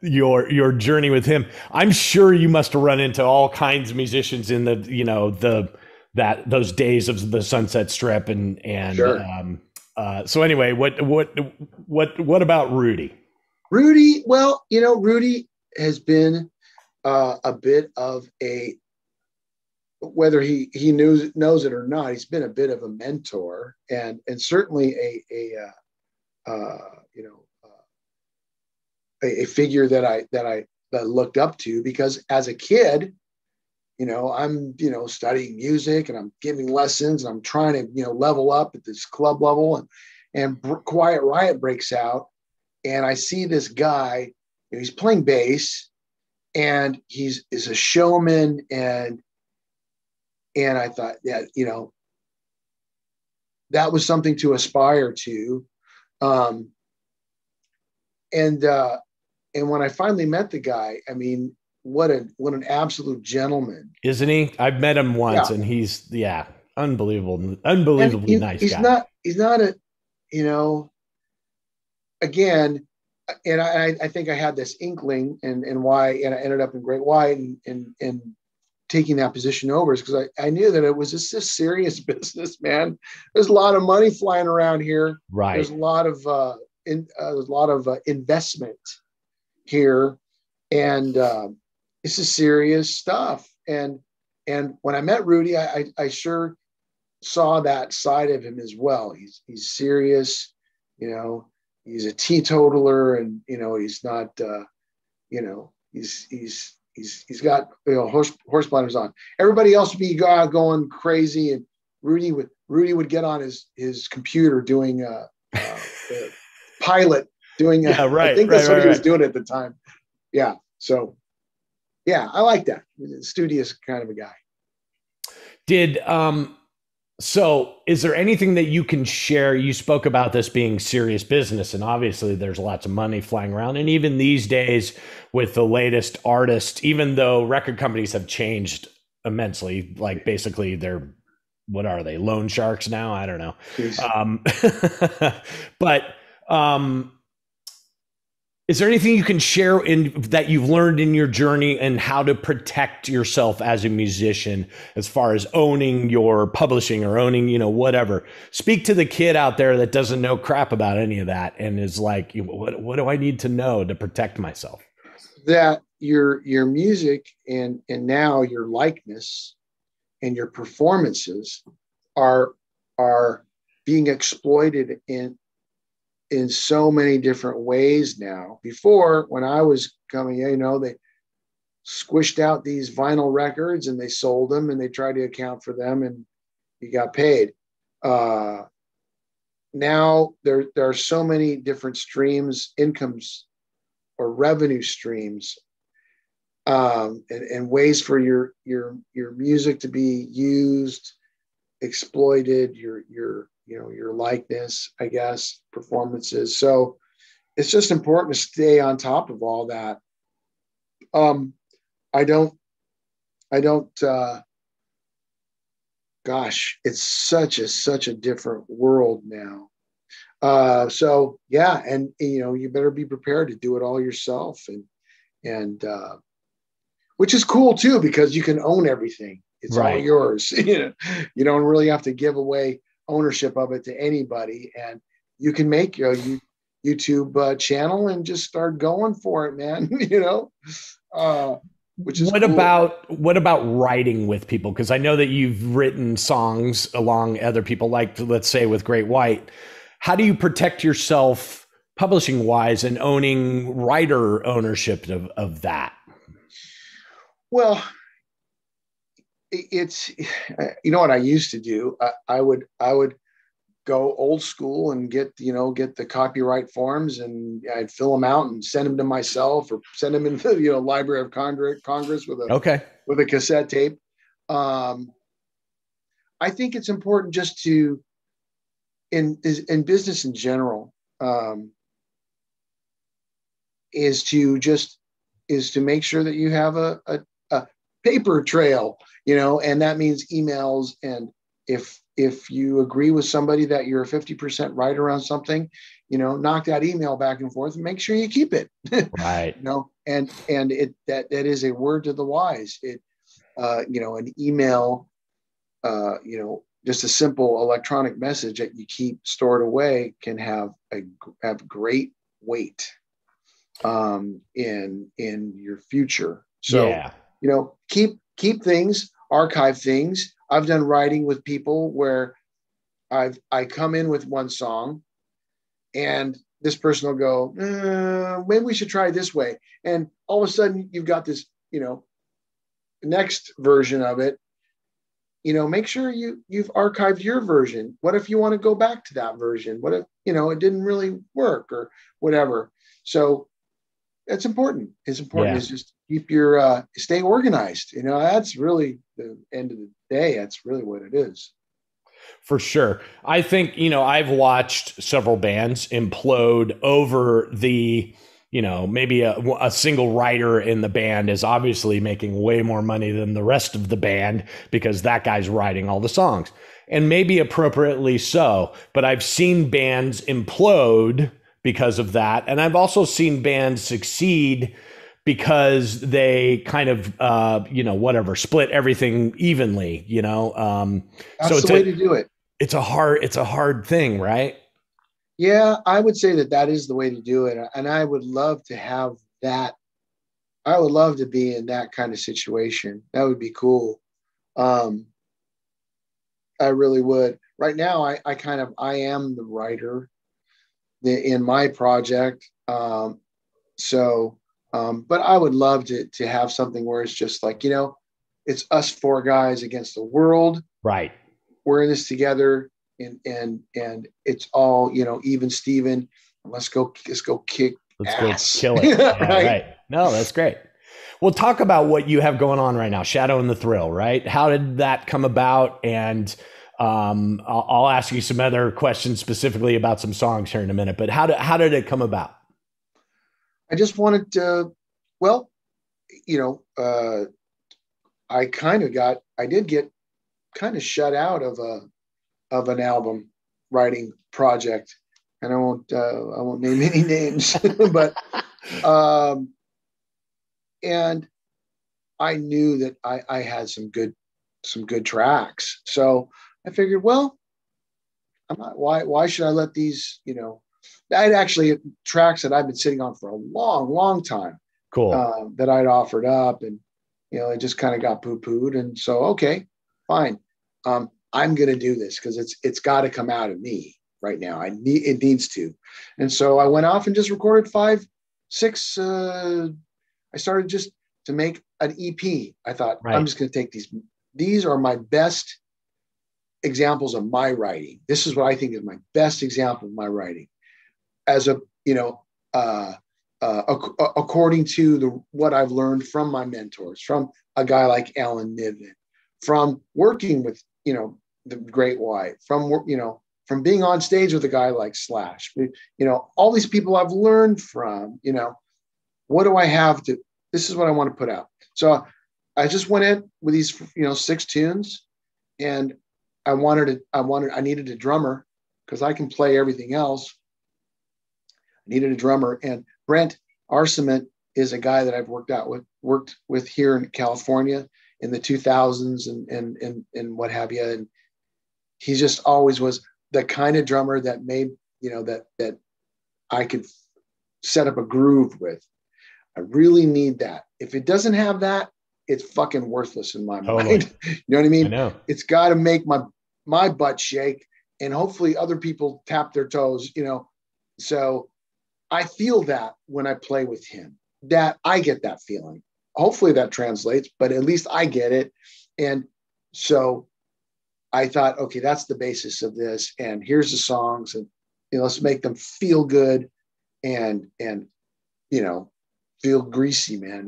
your journey with him. I'm sure you must have run into all kinds of musicians in those days of the Sunset Strip and sure. So anyway, what about Rudy? Rudy, well, Rudy has been a bit of a, whether he knows it or not, he's been a bit of a mentor and certainly a figure that I looked up to, because as a kid, I'm studying music and I'm giving lessons and I'm trying to level up at this club level, and Quiet Riot breaks out, and I see this guy, he's playing bass and is a showman, and I thought that, that was something to aspire to. And when I finally met the guy, I mean, what an absolute gentleman. Isn't he? I've met him once and he's, unbelievably nice guy. He's not a, again, and I think I had this inkling and why, and I ended up in Great White and taking that position over is because I knew that it was just a serious business, man. There's a lot of money flying around here. Right. There's a lot of investment here, and this is serious stuff. And when I met Rudy, I sure saw that side of him as well. He's serious, he's a teetotaler, and he's not, he's got horse blinders on. Everybody else would be going crazy, and Rudy would get on his computer doing Pilot, doing I think that's what he was doing at the time. Yeah. So yeah, I like that. Studious kind of a guy. So is there anything that you can share? You spoke about this being serious business, and obviously there's lots of money flying around. And even these days with the latest artists, even though record companies have changed immensely, like basically they're, what are they, loan sharks now? I don't know. But is there anything you can share that you've learned in your journey and how to protect yourself as a musician, as far as owning your publishing or owning, whatever? Speak to the kid out there that doesn't know crap about any of that and is like, what do I need to know to protect myself? That your music and now your likeness and your performances are being exploited in so many different ways now. Before, when I was coming, they squished out these vinyl records and they sold them and they tried to account for them and you got paid. Now there are so many different streams, incomes or revenue streams, and ways for your music to be used, exploited, your likeness, I guess, performances. So it's just important to stay on top of all that. Gosh, it's such a different world now. So yeah. And you better be prepared to do it all yourself, and which is cool too, because you can own everything. It's all yours. You don't really have to give away ownership of it to anybody, and you can make your YouTube channel and just start going for it, man. Which is what cool. about writing with people? Because I know that you've written songs along other people, like let's say with Great White. How do you protect yourself publishing wise and owning writer ownership of that? Well, it's, what I used to do. I would go old school and get the copyright forms, and I'd fill them out and send them to myself, or send them into the Library of Congress with a cassette tape. I think it's important just to, in business in general, is to make sure that you have a paper trail, and that means emails. And if you agree with somebody that you're a 50% right around something, knock that email back and forth and make sure you keep it. Right. And that is a word to the wise. An email, just a simple electronic message that you keep stored away can have great weight in your future. So, keep things, archive things. I've done writing with people where I come in with one song, and this person will go, maybe we should try it this way. And all of a sudden you've got this, next version of it. Make sure you've archived your version. What if you want to go back to that version? What if, it didn't really work or whatever? So that's important. It's important is just keep your, stay organized. That's really the end of the day. That's really what it is. For sure. I think, I've watched several bands implode over the, maybe a single writer in the band is obviously making way more money than the rest of the band because that guy's writing all the songs, and maybe appropriately so. But I've seen bands implode because of that. And I've also seen bands succeed because they kind of, split everything evenly, That's so the way to do it. It's a hard thing, right? Yeah, I would say that is the way to do it. And I would love to have that. I would love to be in that kind of situation. That would be cool. I really would. Right now, I am the writer in my project. But I would love to have something where it's just like, it's us four guys against the world. Right. We're in this together, and it's all, even Steven. Let's go kick ass. Go kill it. Yeah, right? Right. No, that's great. Well, talk about what you have going on right now, Shadow and the Thrill, right? How did that come about? And I'll ask you some other questions specifically about some songs here in a minute, but how did it come about? I just wanted to, I did get kind of shut out of an album writing project, and I won't name any names, but and I knew that I had some good tracks, so I figured, why should I let these, I'd actually tracks that I've been sitting on for a long, long time. Cool. That I'd offered up, and it just kind of got poo-pooed. And so, okay, fine. I'm going to do this because it's got to come out of me right now. It needs to. And so I went off and just recorded 5, 6. I started just to make an EP. I thought, I'm just going to take these. These are my best examples of my writing. This is what I think is my best example of my writing, as according to what I've learned from my mentors, from a guy like Alan Niven, from working with, the Great White, from being on stage with a guy like Slash, all these people I've learned from, what do I have to, this is what I want to put out. So I just went in with these, 6 tunes, and I needed a drummer because I can play everything else. I needed a drummer, and Brent Arcement is a guy that I've worked with here in California, in the 2000s and what have you. And he just always was the kind of drummer that made, that I could set up a groove with. I really need that. If it doesn't have that, it's fucking worthless in my mind. You know what I mean? I know. It's got to make my butt shake, and hopefully other people tap their toes, So I feel that when I play with him, that I get that feeling. Hopefully that translates, but at least I get it. And so I thought, okay, that's the basis of this. And here's the songs, and let's make them feel good and feel greasy, man.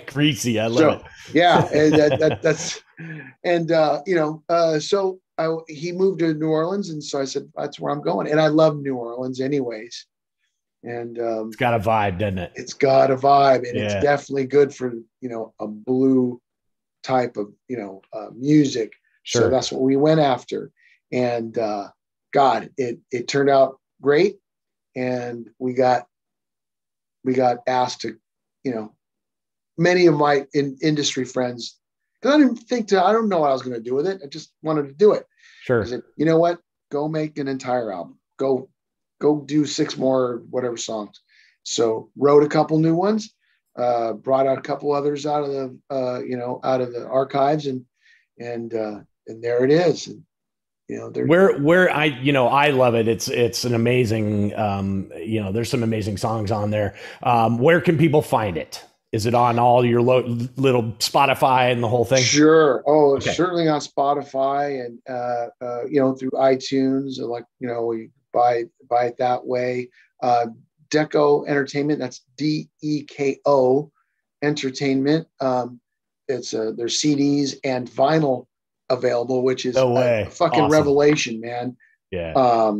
Greasy. I love it. Yeah. And so he moved to New Orleans. And so I said, that's where I'm going. And I love New Orleans anyways. And it's got a vibe, doesn't it? It's got a vibe, and it's definitely good for, a blue type of, music. Sure. So that's what we went after. And God, it turned out great. And we got asked to, many of my industry friends, because I don't know what I was going to do with it. I just wanted to do it. Sure. I said, you know what? Go make an entire album. Go do 6 more, whatever songs. So wrote a couple new ones, brought out a couple others out of the archives, and there it is. And, where I love it. It's an amazing, there's some amazing songs on there. Where can people find it? Is it on all your little Spotify and the whole thing? Sure. Oh, okay. Certainly on Spotify and, through iTunes, we buy it that way. Deco Entertainment, that's DEKO Entertainment. There's CDs and vinyl available, which is a fucking awesome revelation, man. Yeah.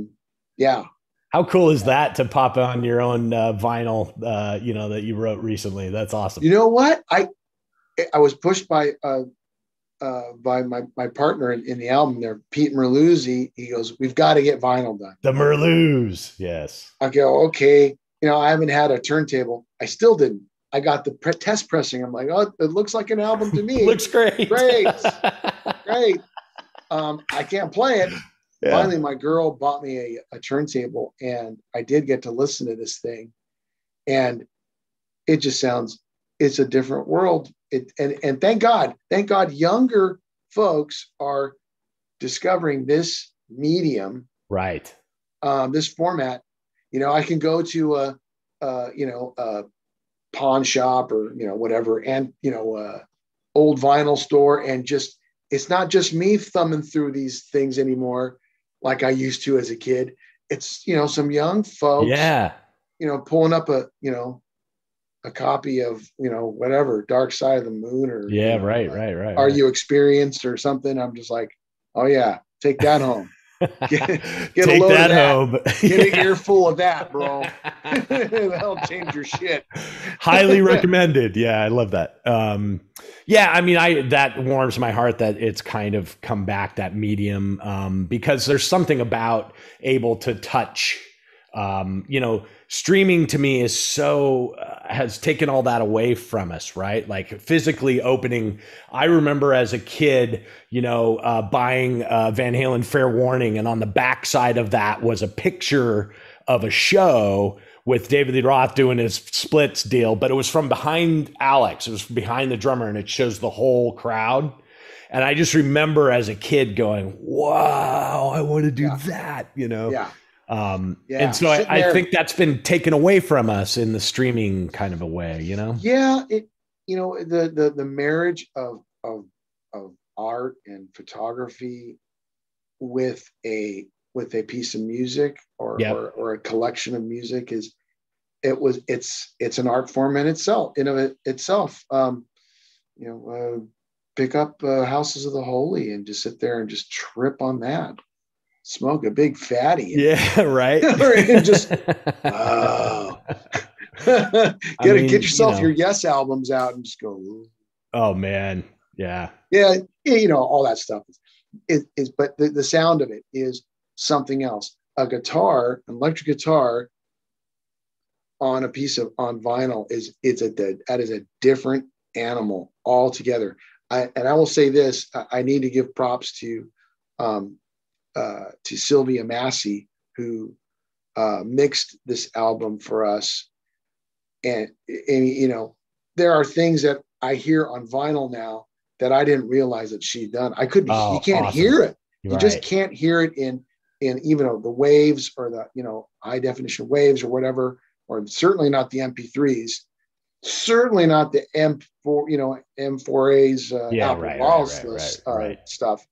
Yeah. How cool is that to pop on your own vinyl, that you wrote recently? That's awesome. You know what? I was pushed by my partner in the album there, Pete Merluzzi. He goes, we've got to get vinyl done. The Merluz. Yes. I go, okay. I haven't had a turntable. I still didn't. I got the test pressing. I'm like, oh, it looks like an album to me. Looks great. Great. I can't play it. Yeah. Finally, my girl bought me a turntable, and I did get to listen to this thing. And it just sounds, it's a different world. And thank God, younger folks are discovering this medium, right? This format. I can go to a pawn shop or whatever, and old vinyl store, and just, it's not just me thumbing through these things anymore like I used to as a kid. It's some young folks, pulling up a copy of whatever, Dark Side of the Moon, or right. Are You Experienced or something? I'm just like, oh yeah, take that home. Get Take a load that of home. Get an earful of that, bro. That'll change your shit. Highly recommended. Yeah, I love that. That warms my heart that it's kind of come back, that medium, because there's something about able to touch. Streaming to me is has taken all that away from us, right? Like physically opening. I remember as a kid, buying Van Halen Fair Warning, and on the backside of that was a picture of a show with David Lee Roth doing his splits deal, but it was from behind Alex. It was behind the drummer, and it shows the whole crowd. And I just remember as a kid going, wow, I want to do that, Yeah. And so I think that's been taken away from us in the streaming kind of a way, Yeah. The marriage of art and photography with a piece of music or a collection of music it's an art form in itself, pick up Houses of the Holy and just sit there and just trip on that. Smoke a big fatty. Yeah, right. And just get yourself your Yes albums out and just go. Oh man, yeah. All that stuff is but the sound of it is something else. A guitar, an electric guitar on vinyl is a different animal altogether. And I will say this: I need to give props to Sylvia Massey, who mixed this album for us. And you know, there are things that I hear on vinyl now that I didn't realize that she'd done. You can't hear it. You just can't hear it in even the waves or the, you know, high definition waves or whatever, or certainly not the MP3s, certainly not the M4, you know, M4A's stuff.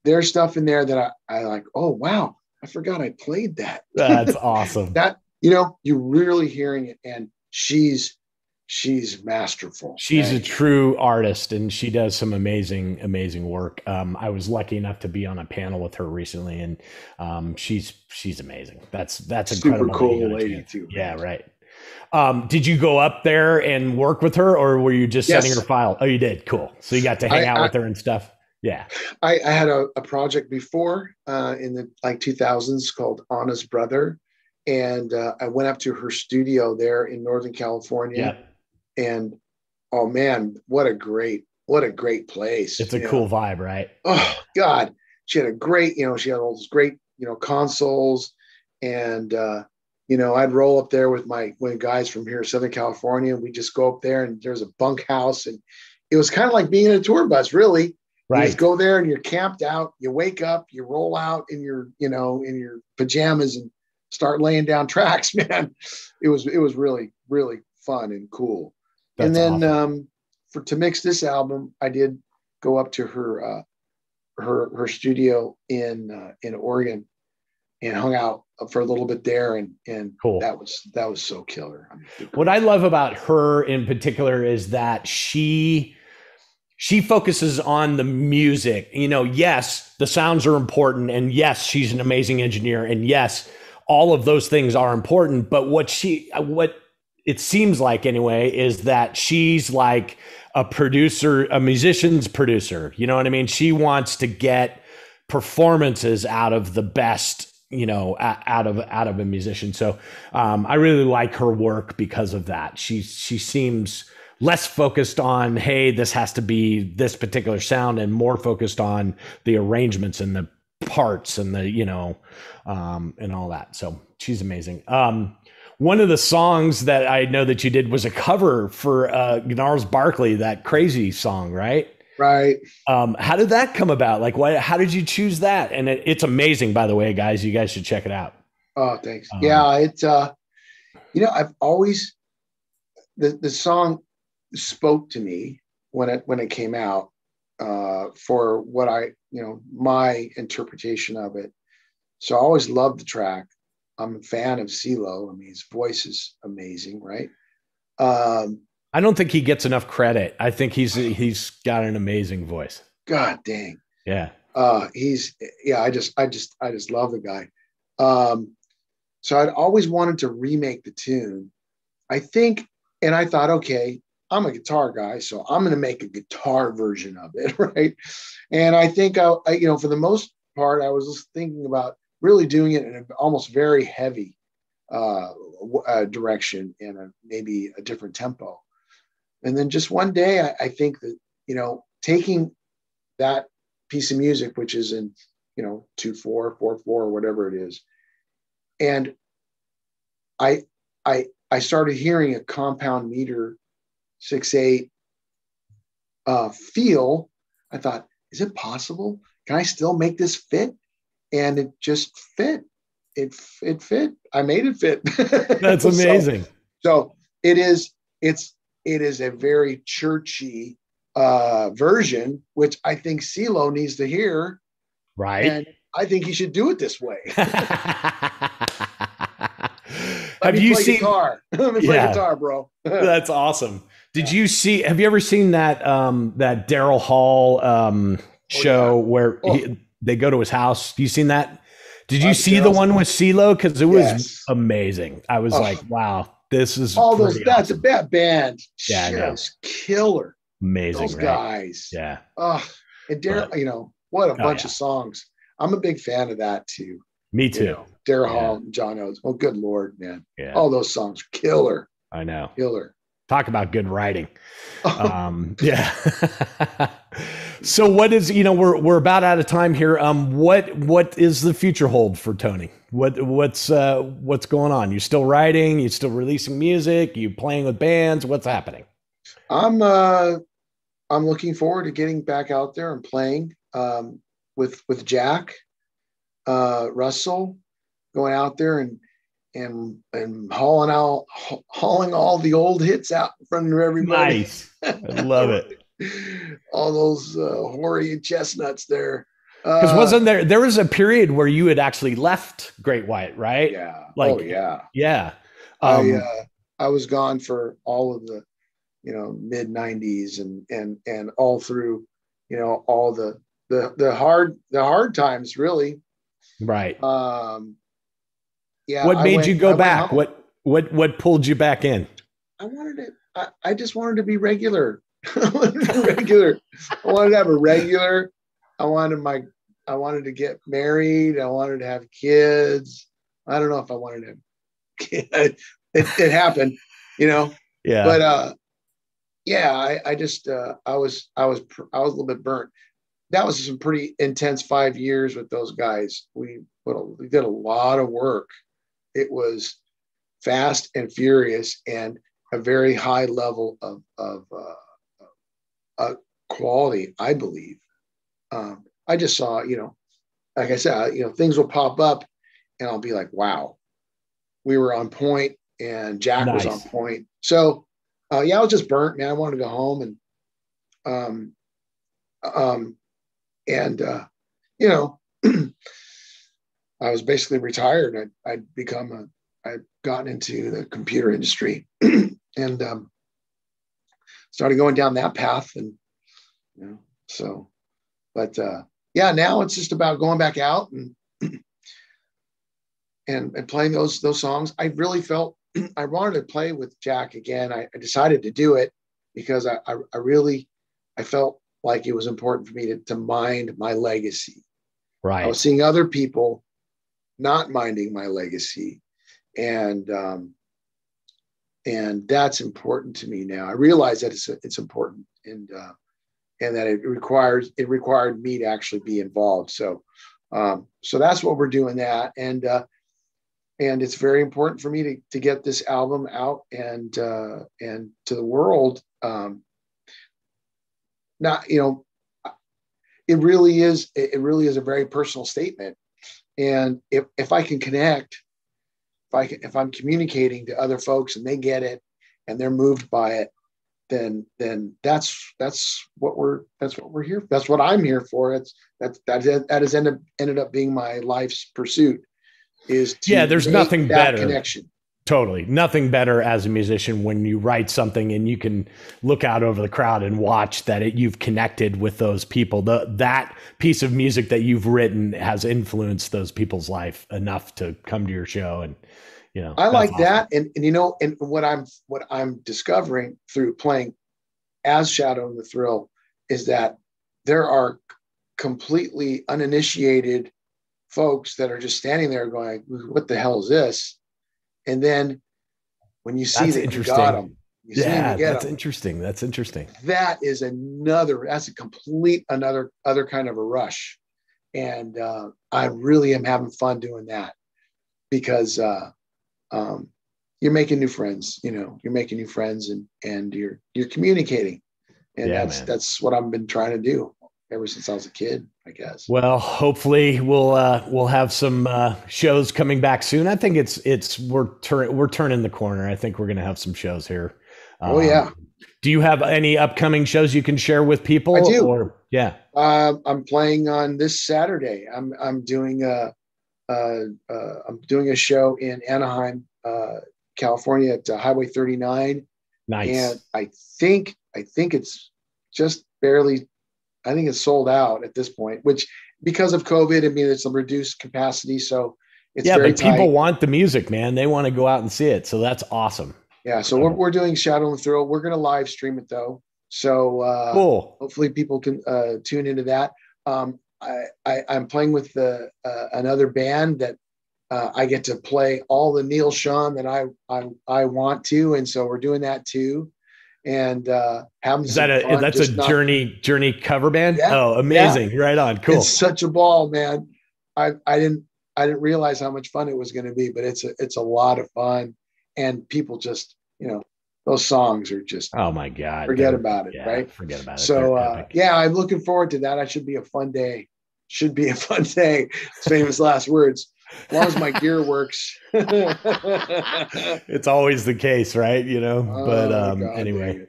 There's stuff in there that I like, oh, wow, I forgot I played that. That's awesome. That, you know, you're really hearing it, and she's masterful. She's a true artist, and she does some amazing work. I was lucky enough to be on a panel with her recently, and she's amazing. That's incredible. Super cool lady too. Yeah, right. Did you go up there and work with her, or were you just sending her file? Oh, you did. Cool. So you got to hang out with her and stuff. Yeah. I had a project before in the 2000s called Anna's Brother. And I went up to her studio there in Northern California. Yeah. And oh man, what a great place. It's a cool vibe, right? Oh God. She had she had all those great, consoles. And I'd roll up there with my guys from here, Southern California. We just go up there, and there's a bunkhouse, and it was kind of like being in a tour bus, really. Right. You just go there and you're camped out. You wake up, you roll out in your pajamas and start laying down tracks, man. It was really, really fun and cool. That's awesome. To mix this album, I did go up to her studio in Oregon and hung out for a little bit there, and cool. That was so killer. What I love about her in particular is that she focuses on the music. Yes, the sounds are important, and yes, she's an amazing engineer, and yes, all of those things are important. But what it seems like anyway is that she's like a producer, a musician's producer. You know what I mean? She wants to get performances out of the best, out of a musician. So I really like her work because of that. She seems less focused on, hey, this has to be this particular sound, and more focused on the arrangements and the parts and the, and all that. So she's amazing. One of the songs that I know that you did was a cover for Gnarls Barkley, that Crazy song, right? Right. How did that come about? Like, how did you choose that? And it's amazing, by the way, guys. You guys should check it out. Oh, thanks. Yeah, it's I've always the song spoke to me when it came out for what my interpretation of it. So I always loved the track. I'm a fan of CeeLo. I mean, his voice is amazing, right? I don't think he gets enough credit. I think he's got an amazing voice. God dang. Yeah. I just love the guy. So I'd always wanted to remake the tune. I thought, okay, I'm a guitar guy, so I'm going to make a guitar version of it, right? And I think for the most part, I was just thinking about really doing it in an almost very heavy direction and maybe a different tempo. And then just one day, I think that, taking that piece of music, which is in, 2/4, 4/4, whatever it is, and I started hearing a compound meter 6/8 feel. I thought, is it possible? Can I still make this fit? And it just fit. It fit. I made it fit. That's amazing. So it is a very churchy version, which I think CeeLo needs to hear. Right. And I think he should do it this way. Have you seen guitar? Let me play guitar, bro. That's awesome. Have you ever seen that Daryl Hall show where they go to his house? You seen that? Did you see the one with CeeLo? Because it was amazing. I was like, wow, this is all those. That's that band. Yeah, just killer. Amazing. Those guys. Yeah. And Daryl, what a bunch of songs. I'm a big fan of that too. Me too. Daryl Hall and John Oates. Oh, good Lord, man. Yeah. All those songs, killer. I know. Killer. Talk about good writing. Yeah. So what is, we're about out of time here. What is the future hold for Tony? What's going on? You still writing? You still releasing music? You playing with bands? What's happening? I'm looking forward to getting back out there and playing with Jack Russell, going out there and hauling all the old hits out in front of everybody. Nice. I love it. All those hoary chestnuts there. Because wasn't there was a period where you had actually left Great White, right? Yeah. Like, yeah. I was gone for all of the, mid 90s and all through, all the hard times, really. Right. Yeah. What made you go back? What pulled you back in? I just wanted to be regular. I wanted to have a regular. I wanted to get married. I wanted to have kids. I don't know if I wanted to have kids. It happened, Yeah. But I just I was a little bit burnt. That was some pretty intense 5 years with those guys. We did a lot of work. It was fast and furious and a very high level of quality, I believe. I just saw, like I said, things will pop up and I'll be like, wow, we were on point and Jack was on point. So, I was just burnt, man. I wanted to go home I was basically retired. I'd gotten into the computer industry and started going down that path. And, now it's just about going back out and playing those songs. I really felt I wanted to play with Jack again. I decided to do it because I felt like it was important for me to mind my legacy. Right. I was seeing other people not minding my legacy. And that's important to me now. I realize that it's important and that it required me to actually be involved. So that's what we're doing that. And it's very important for me to get this album out and to the world. It really is a very personal statement. And if I can connect, if I'm communicating to other folks and they get it and they're moved by it, then that's what we're here. That's what I'm here for. That has ended up being my life's pursuit. There's nothing better. Connection. Totally. Nothing better as a musician when you write something and you can look out over the crowd and watch that you've connected with those people. That piece of music that you've written has influenced those people's life enough to come to your show. And, I like awesome. That. And what I'm discovering through playing as Shadow and the Thrill is that there are completely uninitiated folks that are just standing there going, what the hell is this? And then when you see that you got them, interesting. That's interesting. That's a complete other kind of a rush. And I really am having fun doing that because you're making new friends, you're making new friends and you're communicating. And that's what I've been trying to do ever since I was a kid, I guess. Well, hopefully we'll have some shows coming back soon. I think we're turning the corner. I think we're going to have some shows here. Do you have any upcoming shows you can share with people? I do. I'm playing on this Saturday. I'm doing a show in Anaheim, California at Highway 39. Nice. And I think it's just barely. I think it's sold out at this point, which because of COVID, it's a reduced capacity. So it's very tight. People want the music, man. They want to go out and see it. So that's awesome. Yeah. So we're doing Shadow and Thrill. We're going to live stream it though. So cool. Hopefully people can tune into that. I'm playing with another band that I get to play all the Neil Sean that I want to. And so we're doing that too. and having Is some that fun. that's a Journey cover band? Yeah, Oh, amazing. Yeah. Right on. Cool. It's such a ball, man. I didn't realize how much fun it was going to be, but it's a lot of fun, and people just, those songs are just, oh my God, forget about it. Yeah, right. Forget about it. So yeah, I'm looking forward to that. That should be a fun day. Famous last words. As long as my gear works. It's always the case, right? But God, anyway,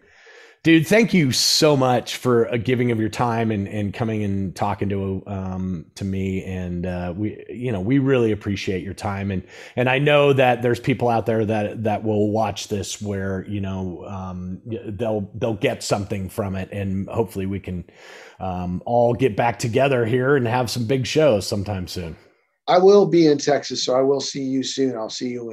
dude, thank you so much for giving of your time and coming and talking to me. And we really appreciate your time. And I know that there's people out there that will watch this where, they'll get something from it, and hopefully we can all get back together here and have some big shows sometime soon. I will be in Texas, so I will see you soon. I'll see you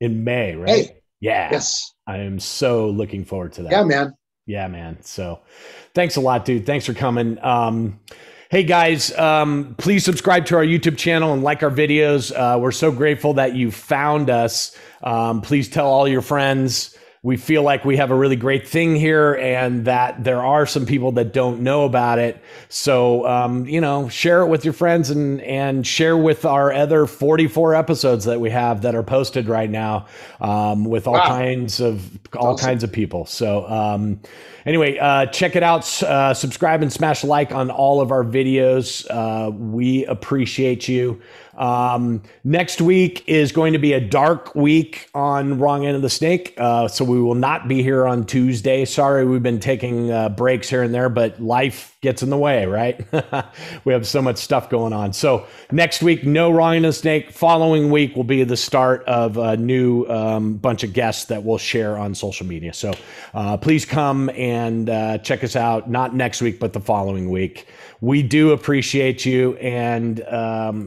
in May, right? Hey. Yeah. Yes. I am so looking forward to that. Yeah, man. So thanks a lot, dude. Thanks for coming. Hey guys, please subscribe to our YouTube channel and like our videos. We're so grateful that you found us. Please tell all your friends. We feel like we have a really great thing here, and that there are some people that don't know about it. So, share it with your friends, and share with our other 44 episodes that we have that are posted right now, with all kinds of people. So, anyway, check it out. Subscribe and smash like on all of our videos. We appreciate you. Next week is going to be a dark week on Wrong End of the Snake. So we will not be here on Tuesday. Sorry, we've been taking breaks here and there, but life gets in the way, right? We have so much stuff going on. So next week, no Wrong End of the Snake. Following week will be the start of a new bunch of guests that we'll share on social media. So please come and check us out, not next week, but the following week. We do appreciate you, and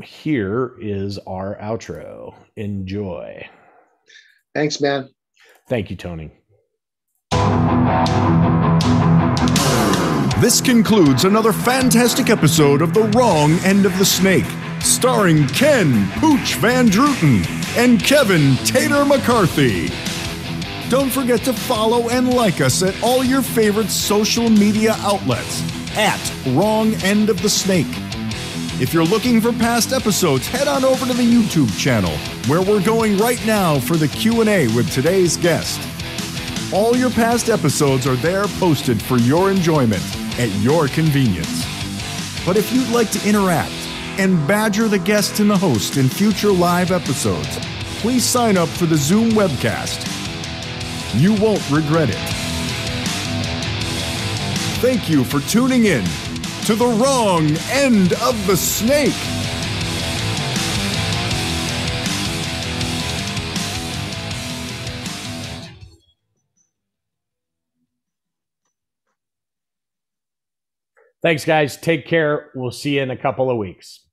here is our outro. Enjoy. Thanks, man. Thank you, Tony. This concludes another fantastic episode of The Wrong End of the Snake, starring Ken Pooch Van Druten and Kevin Tater McCarthy. Don't forget to follow and like us at all your favorite social media outlets at Wrong End of the Snake. If you're looking for past episodes, head on over to the YouTube channel, where we're going right now for the Q&A with today's guest. All your past episodes are there, posted for your enjoyment at your convenience. But if you'd like to interact and badger the guest and the host in future live episodes, please sign up for the Zoom webcast. You won't regret it. Thank you for tuning in to The Wrong End of the Snake. Thanks, guys. Take care. We'll see you in a couple of weeks.